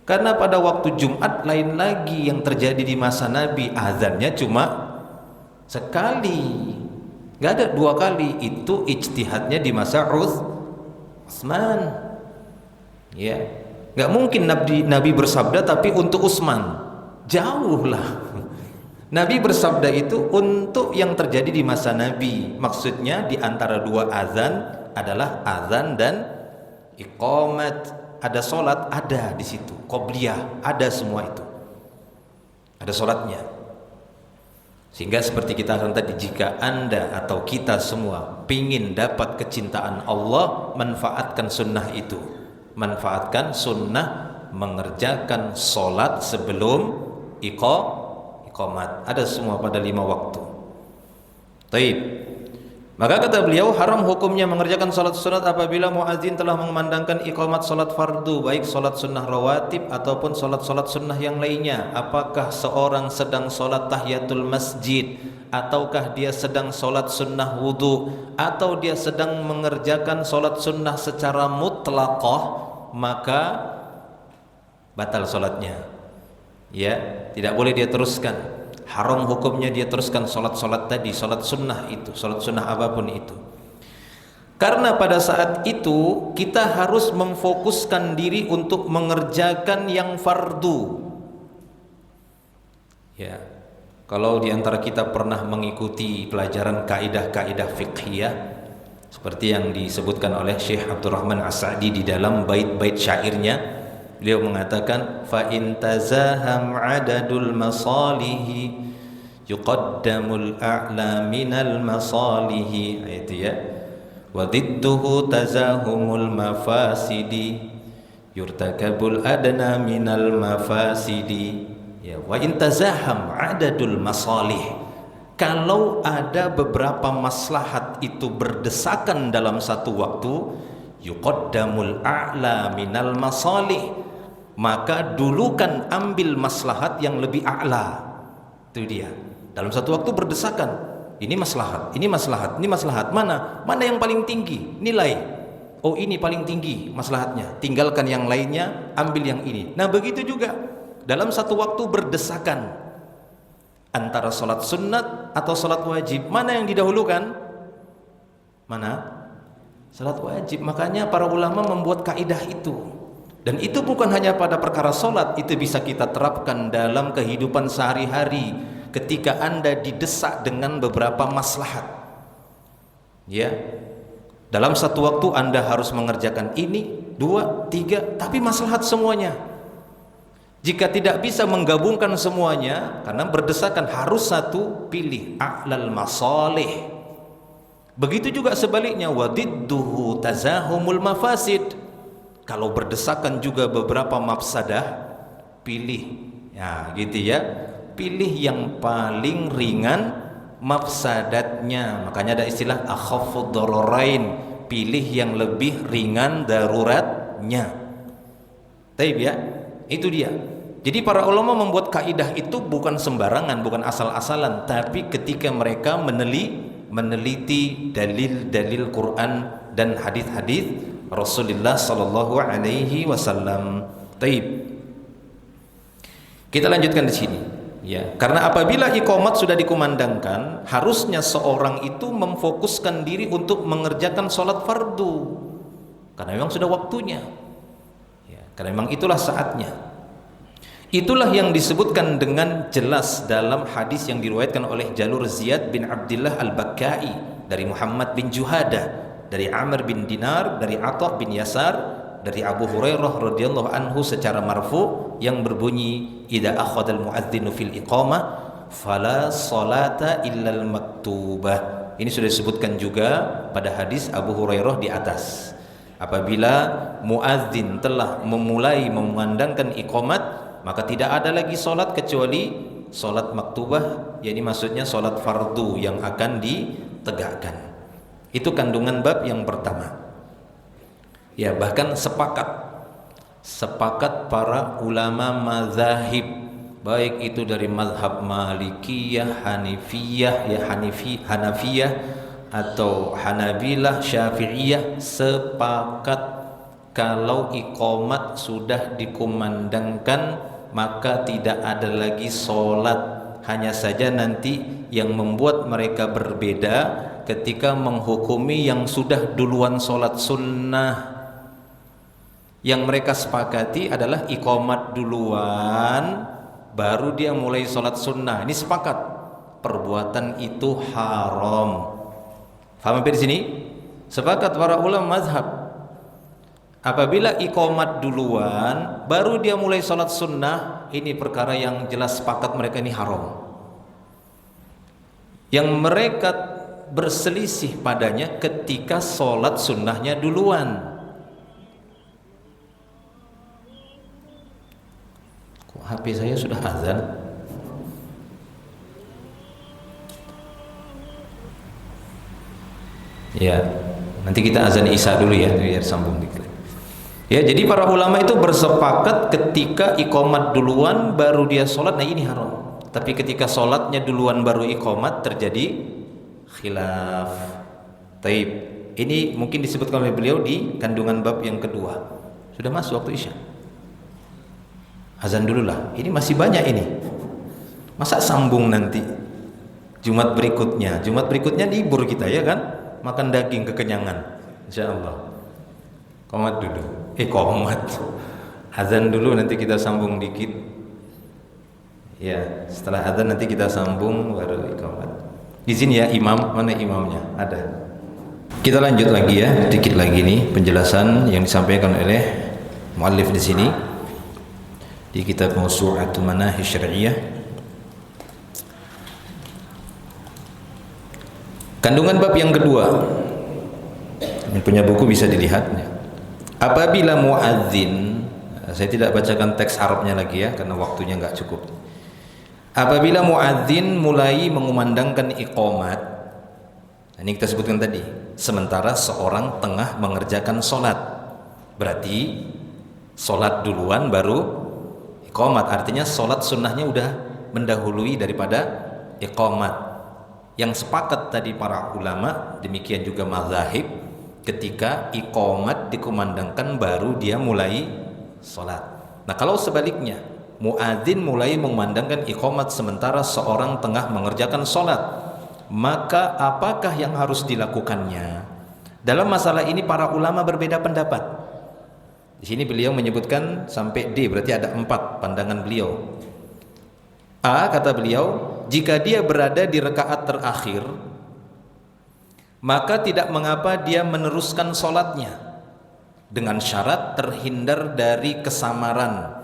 Karena pada waktu Jumat lain lagi yang terjadi di masa Nabi, azannya cuma sekali, nggak ada 2 kali. Itu ijtihadnya di masa Utsman. Ya, nggak mungkin Nabi bersabda tapi untuk Utsman, jauh lah. Nabi bersabda itu untuk yang terjadi di masa Nabi. Maksudnya di antara 2 azan adalah azan dan iqamat. Ada solat, ada di situ. Qobliyah, ada semua itu. Ada solatnya. Sehingga seperti kita katakan tadi, jika Anda atau kita semua ingin dapat kecintaan Allah, manfaatkan sunnah itu. Manfaatkan sunnah mengerjakan solat sebelum iqamat. Ada semua pada 5 waktu. Taib. Maka kata beliau, haram hukumnya mengerjakan salat sunat apabila muadzin telah mengumandangkan iqamat salat fardu, baik salat sunnah rawatib ataupun salat-salat sunnah yang lainnya. Apakah seorang sedang salat tahiyatul masjid, ataukah dia sedang salat sunnah wudu, atau dia sedang mengerjakan salat sunnah secara mutlaqah, maka batal salatnya. Ya, tidak boleh dia teruskan. Haram hukumnya dia teruskan solat-solat tadi, solat sunnah itu, solat sunnah apapun itu. Karena pada saat itu kita harus memfokuskan diri untuk mengerjakan yang fardu. Ya, kalau diantara kita pernah mengikuti pelajaran kaidah-kaidah fiqhiyah seperti yang disebutkan oleh Syekh Abdurrahman As-Sa'di di dalam bait-bait syairnya, beliau mengatakan fa in tazaham adadul masalihi yuqaddamul a'la minal masalihi, itu ya, wa didduhu tazahumul mafasidi yurtakabul adna minal mafasidi. Ya, wa in tazaham adadul masalih, kalau ada beberapa maslahat itu berdesakan dalam satu waktu, yuqaddamul a'la minal masalih, maka dulukan ambil maslahat yang lebih a'la. Itu dia. Dalam satu waktu berdesakan, ini maslahat, ini maslahat, ini maslahat. Mana yang paling tinggi nilai? Oh, ini paling tinggi maslahatnya, tinggalkan yang lainnya, ambil yang ini. Nah, begitu juga dalam satu waktu berdesakan antara salat sunnat atau salat wajib, mana yang didahulukan? Mana? Salat wajib. Makanya para ulama membuat kaidah itu. Dan itu bukan hanya pada perkara solat, itu bisa kita terapkan dalam kehidupan sehari-hari ketika Anda didesak dengan beberapa maslahat. Ya, dalam satu waktu Anda harus mengerjakan ini, 2, 3, tapi maslahat semuanya. Jika tidak bisa menggabungkan semuanya karena berdesakan, harus satu, pilih a'lal masalih. Begitu juga sebaliknya, wadidduhu tazahumul mafasid. Kalau berdesakan juga beberapa mafsadah, pilih, ya gitu ya, pilih yang paling ringan mafsadatnya. Makanya ada istilah akhafud dararain, pilih yang lebih ringan daruratnya. Taib ya, itu dia. Jadi para ulama membuat kaidah itu bukan sembarangan, bukan asal-asalan, tapi ketika mereka meneliti dalil-dalil Quran dan hadis-hadis Rasulullah sallallahu alaihi wasallam. Taib. Kita lanjutkan di sini, ya. Karena apabila iqamat sudah dikumandangkan, harusnya seorang itu memfokuskan diri untuk mengerjakan salat fardu. Karena memang sudah waktunya. Ya, karena memang itulah saatnya. Itulah yang disebutkan dengan jelas dalam hadis yang diriwayatkan oleh jalur Ziyad bin Abdullah Al-Bakkai dari Muhammad bin Juhada, dari Amr bin Dinar, dari Atha bin Yasar, dari Abu Hurairah radhiyallahu anhu secara marfu yang berbunyi, idza akhadha al-muadzinu fil iqamah fala salata illal maktubah. Ini sudah disebutkan juga pada hadis Abu Hurairah di atas. Apabila muadzin telah memulai memandangkan iqamat, maka tidak ada lagi solat kecuali solat maktubah, yakni maksudnya solat fardu yang akan ditegakkan. Itu kandungan bab yang pertama. Ya, bahkan sepakat para ulama mazhab, baik itu dari mazhab Malikiyah, Hanifiyah, Hanafiyah atau Hanabilah, Syafi'iyah, sepakat kalau iqamat sudah dikumandangkan maka tidak ada lagi solat. Hanya saja nanti yang membuat mereka berbeda ketika menghukumi yang sudah duluan solat sunnah. Yang mereka sepakati adalah iqamat duluan baru dia mulai solat sunnah. Ini sepakat, perbuatan itu haram. Faham sampai di sini? Sepakat para ulama mazhab, apabila iqamat duluan baru dia mulai sholat sunnah, ini perkara yang jelas sepakat mereka ini haram. Yang mereka berselisih padanya ketika sholat sunnahnya duluan. Kok HP saya sudah azan? Ya, nanti kita azan isya dulu ya, biar sambung dikit. Ya, jadi para ulama itu bersepakat ketika iqamat duluan baru dia sholat, nah ini haram. Tapi ketika sholatnya duluan baru iqamat terjadi khilaf. Taib. Ini mungkin disebutkan oleh beliau di kandungan bab yang kedua. Sudah masuk waktu isya. Azan dulu lah. Ini masih banyak ini. Masa sambung nanti Jumat berikutnya? Jumat berikutnya libur kita ya kan? Makan daging kekenyangan. Insyaallah. Qomat dulu. Qomat. Azan dulu nanti kita sambung dikit. Ya, setelah azan nanti kita sambung baru iqamat. Izin ya imam, mana imamnya? Ada. Kita lanjut lagi ya, dikit lagi nih penjelasan yang disampaikan oleh muallif di sini di kitab Mawsu'atun Manahij Syar'iyyah. Kandungan bab yang kedua. Yang punya buku bisa dilihat. Apabila muadzin, saya tidak bacakan teks Arabnya lagi ya karena waktunya nggak cukup. Apabila muadzin mulai mengumandangkan iqamat, ini kita sebutkan tadi, sementara seorang tengah mengerjakan solat, berarti solat duluan baru iqamat, artinya solat sunnahnya udah mendahului daripada iqamat. Yang sepakat tadi para ulama, demikian juga mazahib, ketika iqamat dikumandangkan baru dia mulai sholat. Nah kalau sebaliknya, muadzin mulai memandangkan iqamat sementara seorang tengah mengerjakan sholat, maka apakah yang harus dilakukannya? Dalam masalah ini para ulama berbeda pendapat. Di sini beliau menyebutkan sampai D, berarti ada 4 pandangan beliau. A, kata beliau, jika dia berada di rakaat terakhir, maka tidak mengapa dia meneruskan sholatnya dengan syarat terhindar dari kesamaran,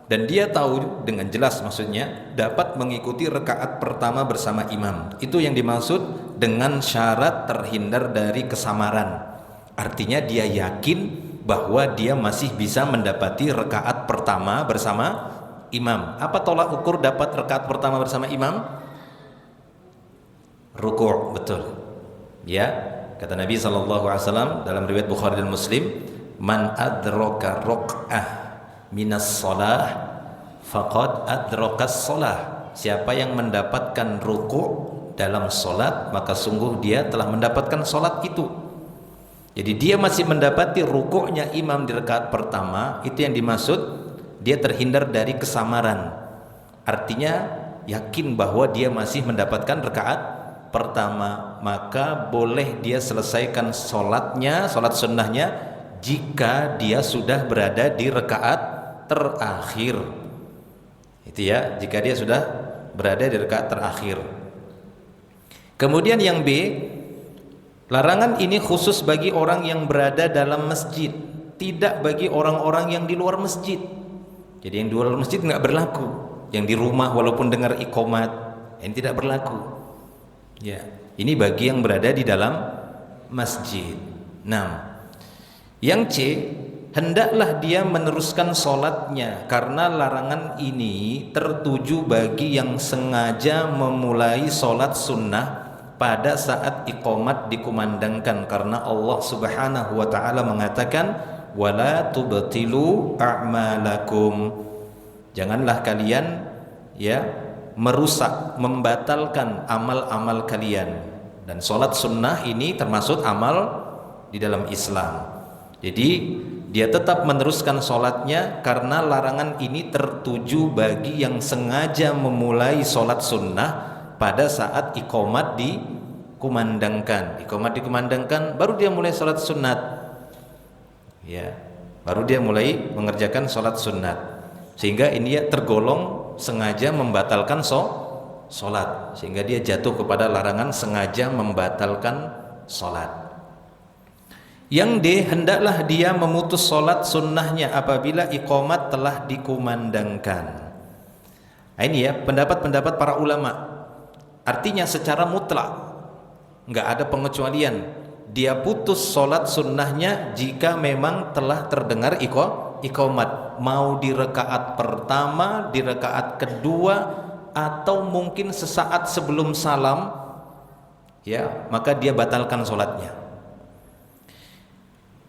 dan dia tahu dengan jelas maksudnya dapat mengikuti rakaat pertama bersama imam. Itu yang dimaksud dengan syarat terhindar dari kesamaran, artinya dia yakin bahwa dia masih bisa mendapati rakaat pertama bersama imam. Apa tolak ukur dapat rakaat pertama bersama imam? Ruku', betul. Ya, kata Nabi SAW dalam riwayat Bukhari dan Muslim, man adraka raq'ah minas shalah faqad adrakas shalah. Siapa yang mendapatkan ruku' dalam solat, maka sungguh dia telah mendapatkan solat itu. Jadi dia masih mendapati ruku'nya imam di rakaat pertama, itu yang dimaksud dia terhindar dari kesamaran. Artinya yakin bahwa dia masih mendapatkan rakaat pertama, maka boleh dia selesaikan sholatnya, sholat sunnahnya, jika dia sudah berada di rakaat terakhir. Itu ya, jika dia sudah berada di rakaat terakhir. Kemudian yang B, larangan ini khusus bagi orang yang berada dalam masjid, tidak bagi orang-orang yang di luar masjid. Jadi yang di luar masjid nggak berlaku. Yang di rumah walaupun dengar iqomat, ini tidak berlaku. Ya, ini bagi yang berada di dalam masjid. Nah, yang C, hendaklah dia meneruskan sholatnya, karena larangan ini tertuju bagi yang sengaja memulai sholat sunnah pada saat iqomat dikumandangkan, karena Allah Subhanahu wa ta'ala mengatakan wala tubtilu a'malakum, janganlah kalian ya merusak, membatalkan amal-amal kalian. Dan sholat sunnah ini termasuk amal di dalam Islam. Jadi dia tetap meneruskan sholatnya karena larangan ini tertuju bagi yang sengaja memulai sholat sunnah pada saat iqomat dikumandangkan. Iqomat dikumandangkan, baru dia mulai sholat sunat. Ya, baru dia mulai mengerjakan sholat sunat. Sehingga ini dia tergolong sengaja membatalkan sholat. Sehingga dia jatuh kepada larangan sengaja membatalkan sholat. Yang D, hendaklah dia memutus sholat sunnahnya apabila iqomat telah dikumandangkan. Nah, ini ya pendapat-pendapat para ulama. Artinya secara mutlak, nggak ada pengecualian. Dia putus sholat sunnahnya jika memang telah terdengar iqomat. Mau di rakaat pertama, di rakaat kedua, atau mungkin sesaat sebelum salam, ya, maka dia batalkan sholatnya.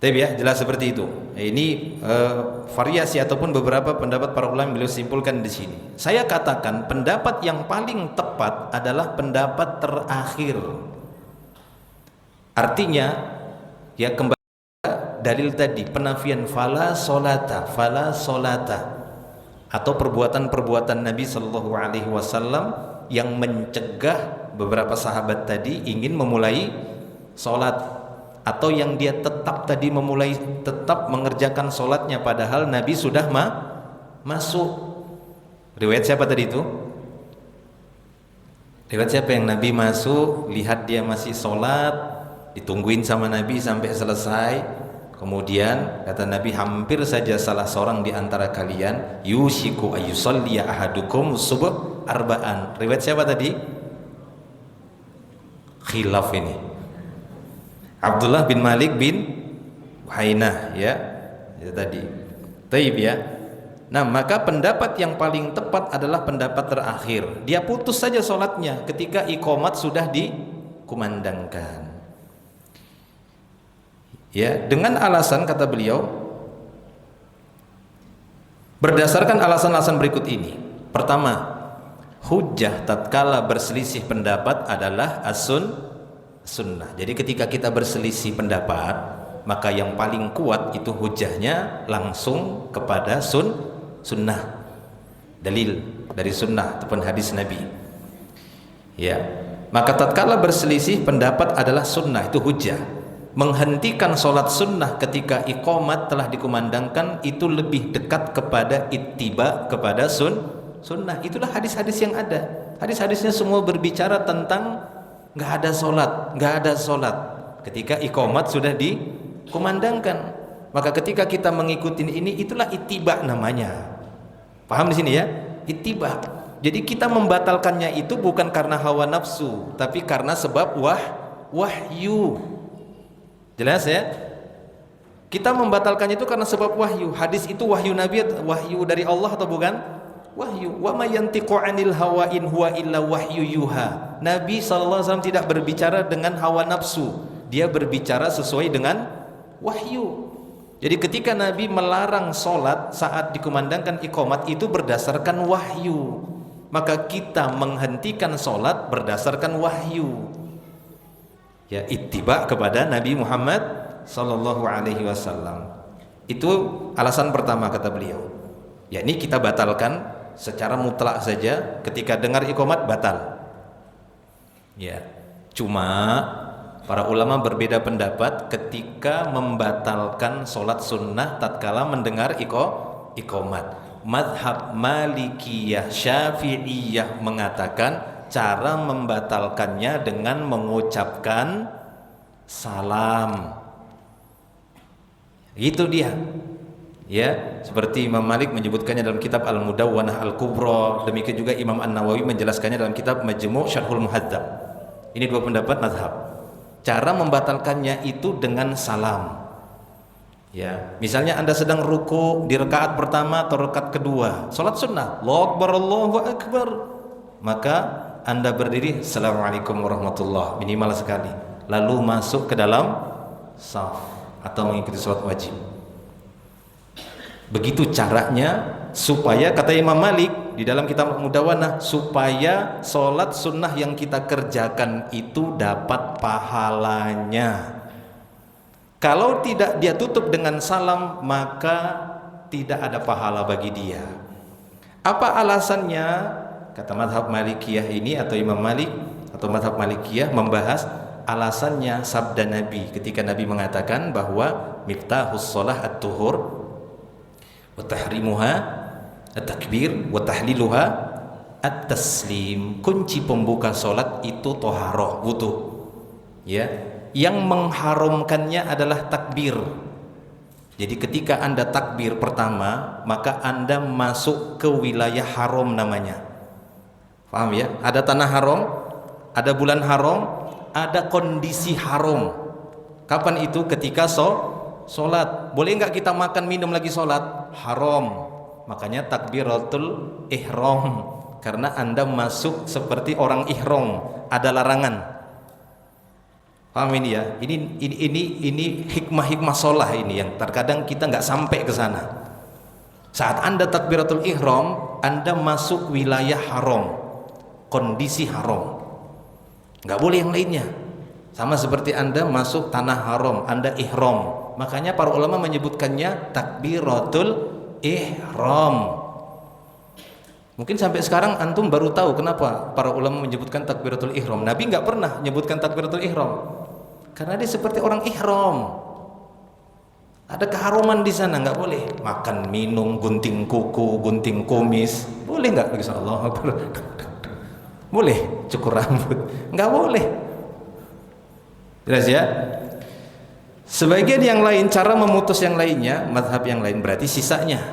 Tapi ya, jelas seperti itu. Ini variasi ataupun beberapa pendapat para ulama beliau simpulkan di sini. Saya katakan pendapat yang paling tepat adalah pendapat terakhir. Artinya ya kembali dalil tadi, penafian fala solata atau perbuatan-perbuatan Nabi Shallallahu Alaihi Wasallam yang mencegah beberapa sahabat tadi ingin memulai sholat, atau yang dia tetap mengerjakan sholatnya padahal Nabi sudah masuk. Riwayat siapa tadi itu? Riwayat siapa yang Nabi masuk, lihat dia masih sholat, ditungguin sama Nabi sampai selesai. Kemudian kata Nabi, hampir saja salah seorang di antara kalian yushiku ayyusalliya ahadukum subuh arba'an. Riwayat siapa tadi? Khilaf ini, Abdullah bin Malik bin Buhainah, ya, itu tadi. Taib ya. Nah, maka pendapat yang paling tepat adalah pendapat terakhir. Dia putus saja sholatnya ketika iqomat sudah dikumandangkan. Ya, dengan alasan, kata beliau, berdasarkan alasan-alasan berikut ini. Pertama, hujjah tatkala berselisih pendapat adalah sunnah. Jadi ketika kita berselisih pendapat, maka yang paling kuat itu hujahnya langsung kepada sunnah, dalil dari sunnah ataupun hadis Nabi. Ya, maka tatkala berselisih pendapat adalah sunnah, itu hujah. Menghentikan sholat sunnah ketika iqomat telah dikumandangkan itu lebih dekat kepada ittiba, kepada sunnah. Itulah hadis-hadis yang ada. Hadis-hadisnya semua berbicara tentang nggak ada sholat ketika iqomat sudah dikumandangkan. Maka ketika kita mengikuti ini, itulah ittiba namanya. Paham di sini ya? Ittiba. Jadi kita membatalkannya itu bukan karena hawa nafsu, tapi karena sebab wahyu. Jelas ya? Kita membatalkannya itu karena sebab wahyu. Hadis itu wahyu Nabi, wahyu dari Allah atau bukan? Wahyu. Wa may yantiqu 'anil hawa in huwa illa wahyu yuha. Nabi SAW tidak berbicara dengan hawa nafsu. Dia berbicara sesuai dengan wahyu. Jadi ketika Nabi melarang sholat saat dikumandangkan iqomat itu berdasarkan wahyu. Maka kita menghentikan sholat berdasarkan wahyu. Ya, ittiba kepada Nabi Muhammad sallallahu alaihi wasallam. Itu alasan pertama kata beliau. Yakni kita batalkan secara mutlak saja ketika dengar iqomat batal. Ya, cuma para ulama berbeda pendapat ketika membatalkan sholat sunnah tatkala mendengar iqomat. Madhab Malikiyah, Syafi'iyah mengatakan cara membatalkannya dengan mengucapkan salam. Itu dia. Ya, seperti Imam Malik menyebutkannya dalam kitab Al-Mudawwanah Al-Kubra, demikian juga Imam An-Nawawi menjelaskannya dalam kitab Majmu' Syarhul Muhadzab. Ini dua pendapat mazhab. Cara membatalkannya itu dengan salam. Ya, misalnya Anda sedang ruku di rakaat pertama atau rakaat kedua, salat sunnah, Allahu Akbar, Allahu Akbar, maka Anda berdiri, Assalamualaikum warahmatullah, minimal sekali, lalu masuk ke dalam saf atau mengikuti salat wajib. Begitu caranya, supaya kata Imam Malik di dalam kitab Mudawwanah, supaya salat sunnah yang kita kerjakan itu dapat pahalanya. Kalau tidak dia tutup dengan salam, maka tidak ada pahala bagi dia. Apa alasannya? Kata mazhab Malikiyah ini, atau Imam Malik atau mazhab Malikiyah membahas alasannya sabda Nabi ketika Nabi mengatakan bahwa miftahus shalah at-tuhur wa tahrimuha at-takbir wa tahliluha at-taslim. Kunci pembuka salat itu thaharah, wudu. Ya. Yang mengharamkannya adalah takbir. Jadi ketika Anda takbir pertama, maka Anda masuk ke wilayah haram namanya. Paham ya? Ada tanah haram, ada bulan haram, ada kondisi haram. Kapan itu? Ketika sholat. Boleh nggak kita makan minum lagi sholat? Haram. Makanya takbiratul ihram, karena Anda masuk seperti orang ihram, ada larangan. Paham ini ya? Ini hikmah-hikmah sholah ini yang terkadang kita nggak sampai ke sana. Saat Anda takbiratul ihram, Anda masuk wilayah haram, kondisi haram, nggak boleh yang lainnya. Sama seperti Anda masuk tanah haram, Anda ihram. Makanya para ulama menyebutkannya takbiratul ihram. Mungkin sampai sekarang antum baru tahu kenapa para ulama menyebutkan takbiratul ihram. Nabi nggak pernah menyebutkan takbiratul ihram, karena dia seperti orang ihram. Ada keharuman di sana, nggak boleh makan, minum, gunting kuku, gunting kumis. Boleh nggak? Allah boleh cukur rambut? Nggak boleh. Jelas ya? Sebagian yang lain cara memutus yang lainnya, mazhab yang lain, berarti sisanya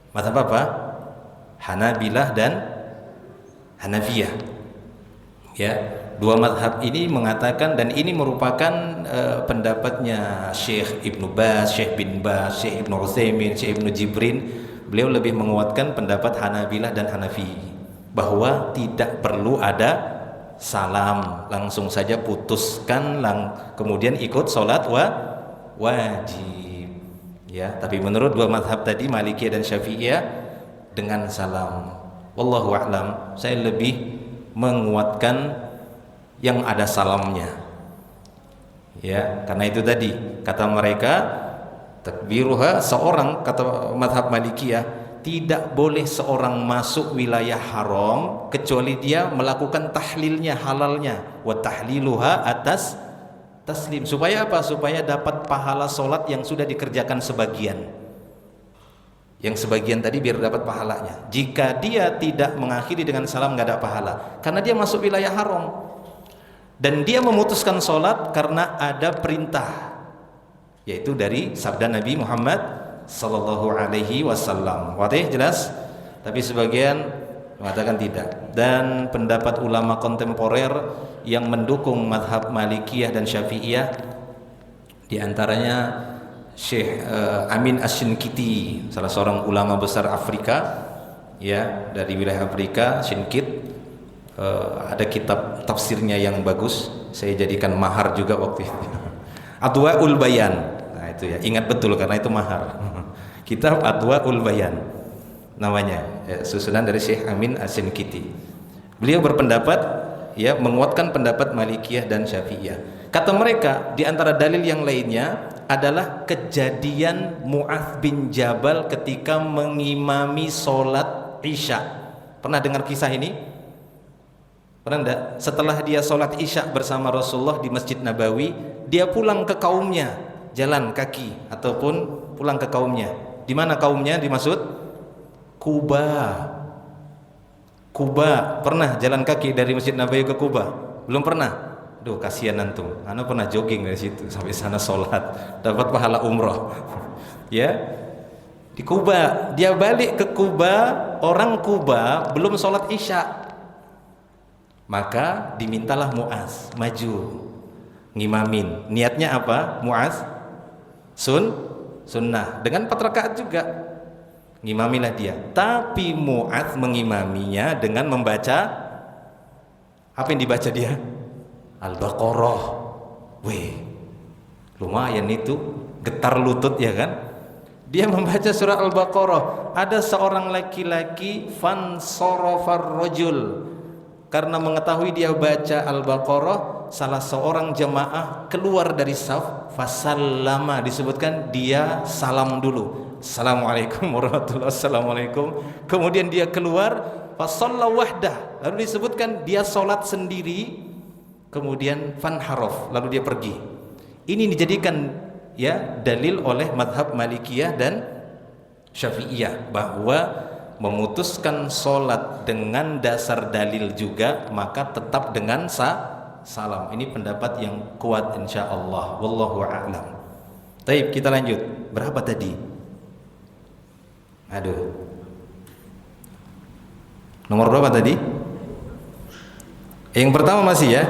mazhab apa? Hanabilah dan Hanafiyah. Ya, dua mazhab ini mengatakan, dan ini merupakan pendapatnya Syekh Ibnu Baz, Syekh bin Baz, Syekh Ibnu Utsaimin, Syekh Ibnu Jibrin. Beliau lebih menguatkan pendapat Hanabilah dan Hanafi, bahwa tidak perlu ada salam, langsung saja putuskan, kemudian ikut sholat wajib. Ya, tapi menurut dua mazhab tadi, Malikiyah dan Syafi'iyah, dengan salam. Wallahu a'lam, saya lebih menguatkan yang ada salamnya. Ya, karena itu tadi kata mereka, takbiruha, seorang, kata mazhab Malikiyah, tidak boleh seorang masuk wilayah haram kecuali dia melakukan tahlilnya, halalnya, wa tahliluha atas taslim. Supaya apa? Supaya dapat pahala solat yang sudah dikerjakan sebagian. Yang sebagian tadi biar dapat pahalanya. Jika dia tidak mengakhiri dengan salam, nggak ada pahala, karena dia masuk wilayah haram. Dan dia memutuskan solat karena ada perintah, yaitu dari sabda Nabi Muhammad sallallahu alaihi wasallam. Wadih, jelas? Tapi sebagian mengatakan tidak. Dan pendapat ulama kontemporer yang mendukung mazhab Malikiyah dan Syafi'iyah, diantaranya Syekh Amin Asy-Syinkiti, salah seorang ulama besar Afrika, ya, dari wilayah Afrika, Syinkit. Ada kitab tafsirnya yang bagus, saya jadikan mahar juga waktu itu. Adwaul Bayan. Nah itu ya, ingat betul karena itu mahar. Kitab Adwaul Bayan namanya, ya, susunan dari Syekh Amin Asy-Syinkiti. Beliau berpendapat, ya, menguatkan pendapat Malikiyah dan Syafi'iyah. Kata mereka, di antara dalil yang lainnya adalah kejadian Mu'adz bin Jabal ketika mengimami sholat Isya. Pernah dengar kisah ini? Pernah enggak? Setelah dia sholat Isya bersama Rasulullah di Masjid Nabawi, dia pulang ke kaumnya, jalan kaki ataupun pulang ke kaumnya. Di mana kaumnya dimaksud? Kuba. Kuba, pernah jalan kaki dari Masjid Nabawi ke Kuba? Belum pernah? Duh, kasihan antum. Ana pernah jogging dari situ sampai sana sholat, dapat pahala umroh. Ya, di Kuba. Dia balik ke Kuba, orang Kuba belum sholat isya. Maka dimintalah Muaz maju ngimamin. Niatnya apa? Muaz sunnah dengan 4 rakaat juga. Ngimamilah dia. Tapi Muaz mengimaminya dengan membaca apa yang dibaca dia? Al-Baqarah. Weh, lumayan itu, getar lutut ya kan? Dia membaca surah Al-Baqarah. Ada seorang laki-laki fansorofar rojul, karena mengetahui dia baca Al-Baqarah, salah seorang jemaah keluar dari saf, fasallama, disebutkan dia salam dulu, Assalamualaikum warahmatullahi wabarakatuh, Assalamualaikum. Kemudian dia keluar, fasalla wahdah, lalu disebutkan dia sholat sendiri, kemudian fanharof, lalu dia pergi. Ini dijadikan ya dalil oleh madhab Malikiyah dan Syafi'iyah bahwa memutuskan sholat dengan dasar dalil juga maka tetap dengan salam. Ini pendapat yang kuat insyaallah, wallahu a'lam. Baik, kita lanjut. Berapa tadi? Aduh, nomor berapa tadi? Yang pertama masih ya.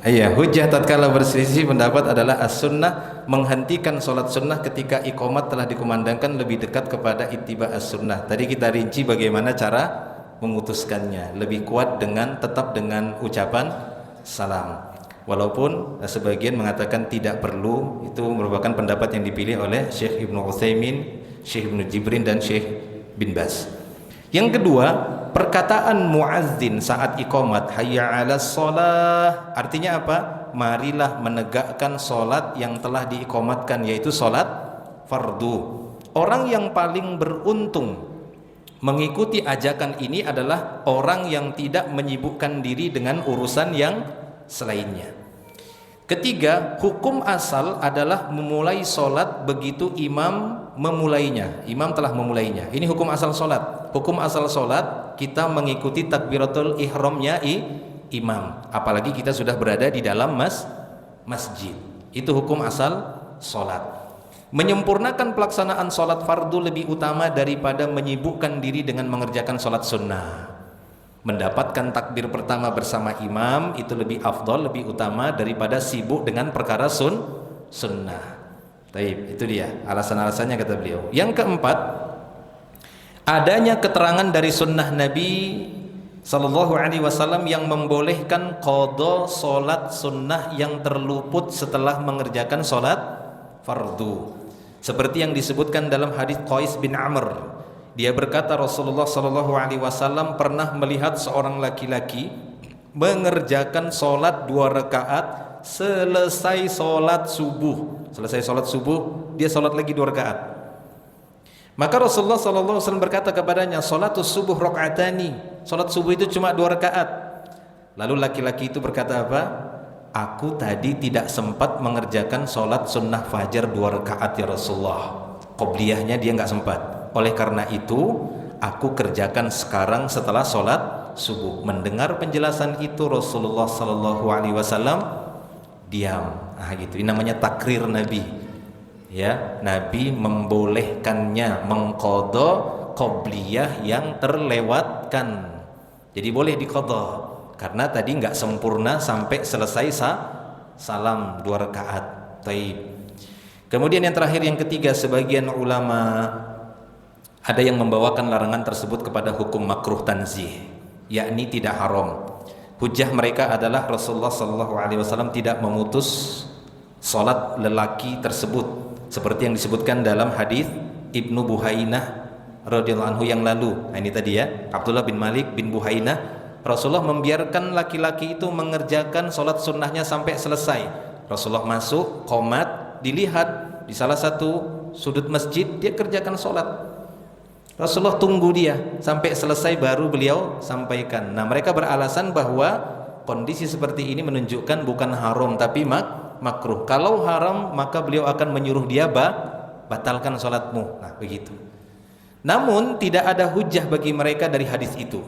Iya, hujjah tatkala berselisih pendapat adalah as-sunnah, menghentikan sholat sunnah ketika iqamat telah dikumandangkan lebih dekat kepada ittiba as-sunnah. Tadi kita rinci bagaimana cara memutuskannya. Lebih kuat tetap dengan ucapan salam. Walaupun sebagian mengatakan tidak perlu, itu merupakan pendapat yang dipilih oleh Syekh Ibnu Utsaimin, Syekh Ibnu Jibrin dan Syekh bin Baz. Yang kedua, perkataan muazzin saat iqamat hayya 'alas shalah, artinya apa? Marilah menegakkan salat yang telah diiqamatkan, yaitu salat fardu. Orang yang paling beruntung mengikuti ajakan ini adalah orang yang tidak menyibukkan diri dengan urusan yang selainnya. Ketiga, hukum asal adalah memulai solat begitu imam memulainya. Imam telah memulainya. Ini hukum asal solat. Hukum asal solat kita mengikuti takbiratul ihramnya imam. Apalagi kita sudah berada di dalam masjid. Itu hukum asal solat. Menyempurnakan pelaksanaan solat fardu lebih utama daripada menyibukkan diri dengan mengerjakan solat sunnah. Mendapatkan takbir pertama bersama imam itu lebih afdol, lebih utama daripada sibuk dengan perkara sunnah. Taib, itu dia alasan-alasannya kata beliau. Yang keempat, adanya keterangan dari sunnah Nabi Sallallahu Alaihi Wasallam yang membolehkan qadha solat sunnah yang terluput setelah mengerjakan solat fardu. Seperti yang disebutkan dalam hadis Qais bin Amr. Dia berkata Rasulullah Sallallahu Alaihi Wasallam pernah melihat seorang laki-laki mengerjakan solat 2 rakaat selesai solat subuh. Selesai solat subuh dia solat lagi 2 rakaat. Maka Rasulullah Sallallahu Alaihi Wasallam berkata kepadanya, solatus subuh rakaatani. Solat subuh itu cuma 2 rakaat. Lalu laki-laki itu berkata apa? Aku tadi tidak sempat mengerjakan solat sunnah fajar 2 rakaat ya Rasulullah. Qobliyahnya dia nggak sempat. Oleh karena itu aku kerjakan sekarang setelah sholat subuh. Mendengar penjelasan itu Rasulullah Sallallahu Alaihi Wasallam diam. Gitu. Ini namanya takrir Nabi. Ya, Nabi membolehkannya mengqadha qobliyah yang terlewatkan. Jadi boleh diqadha karena tadi nggak sempurna sampai selesai salam 2 rakaat. Taib. Kemudian yang terakhir, yang ketiga, sebagian ulama ada yang membawakan larangan tersebut kepada hukum makruh tanzih, yakni tidak haram. Hujjah mereka adalah Rasulullah SAW tidak memutus salat lelaki tersebut, seperti yang disebutkan dalam hadis Ibnu Buhainah radhiyallahu anhu yang lalu. Nah, ini tadi ya, Abdullah bin Malik bin Buhainah, Rasulullah membiarkan laki-laki itu mengerjakan salat sunnahnya sampai selesai. Rasulullah masuk, qomat, dilihat di salah satu sudut masjid, dia kerjakan salat. Rasulullah tunggu dia sampai selesai baru beliau sampaikan. Nah, mereka beralasan bahwa kondisi seperti ini menunjukkan bukan haram tapi makruh. Kalau haram maka beliau akan menyuruh dia batalkan sholatmu. Nah, begitu. Namun tidak ada hujjah bagi mereka dari hadis itu,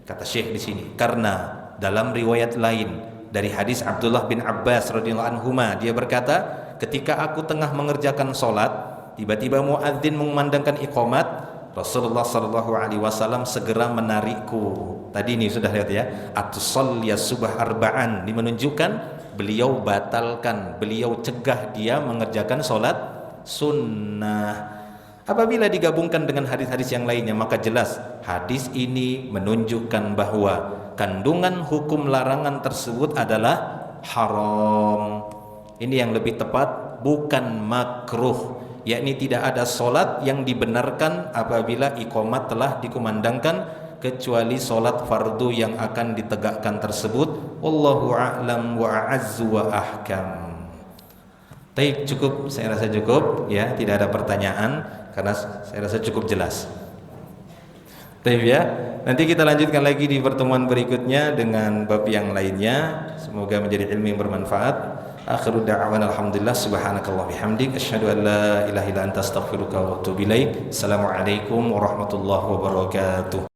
kata Syekh di sini, karena dalam riwayat lain dari hadis Abdullah bin Abbas radhiyallahu anhuma, dia berkata, ketika aku tengah mengerjakan solat, tiba-tiba muadzin mengumandangkan iqamat, Rasulullah sallallahu alaihi wasallam segera menarikku. Tadi ini sudah lihat ya, atusalliya subah arba'an, ini menunjukkan beliau batalkan, beliau cegah dia mengerjakan solat sunnah. Apabila digabungkan dengan hadis-hadis yang lainnya, maka jelas hadis ini menunjukkan bahwa kandungan hukum larangan tersebut adalah haram. Ini yang lebih tepat, bukan makruh, yakni tidak ada solat yang dibenarkan apabila iqamat telah dikumandangkan, kecuali solat fardu yang akan ditegakkan tersebut. Wallahu a'lam wa a'azzu wa ahkam. Baik, cukup, saya rasa cukup ya, tidak ada pertanyaan karena saya rasa cukup jelas. Baik ya, nanti kita lanjutkan lagi di pertemuan berikutnya dengan bab yang lainnya. Semoga menjadi ilmu yang bermanfaat. Akhiru da'wana alhamdulillah, subhanakallah bihamdik, asyhadu an la ilaha illa anta astaghfiruka wa atubu ilaik. Assalamualaikum warahmatullahi wabarakatuh.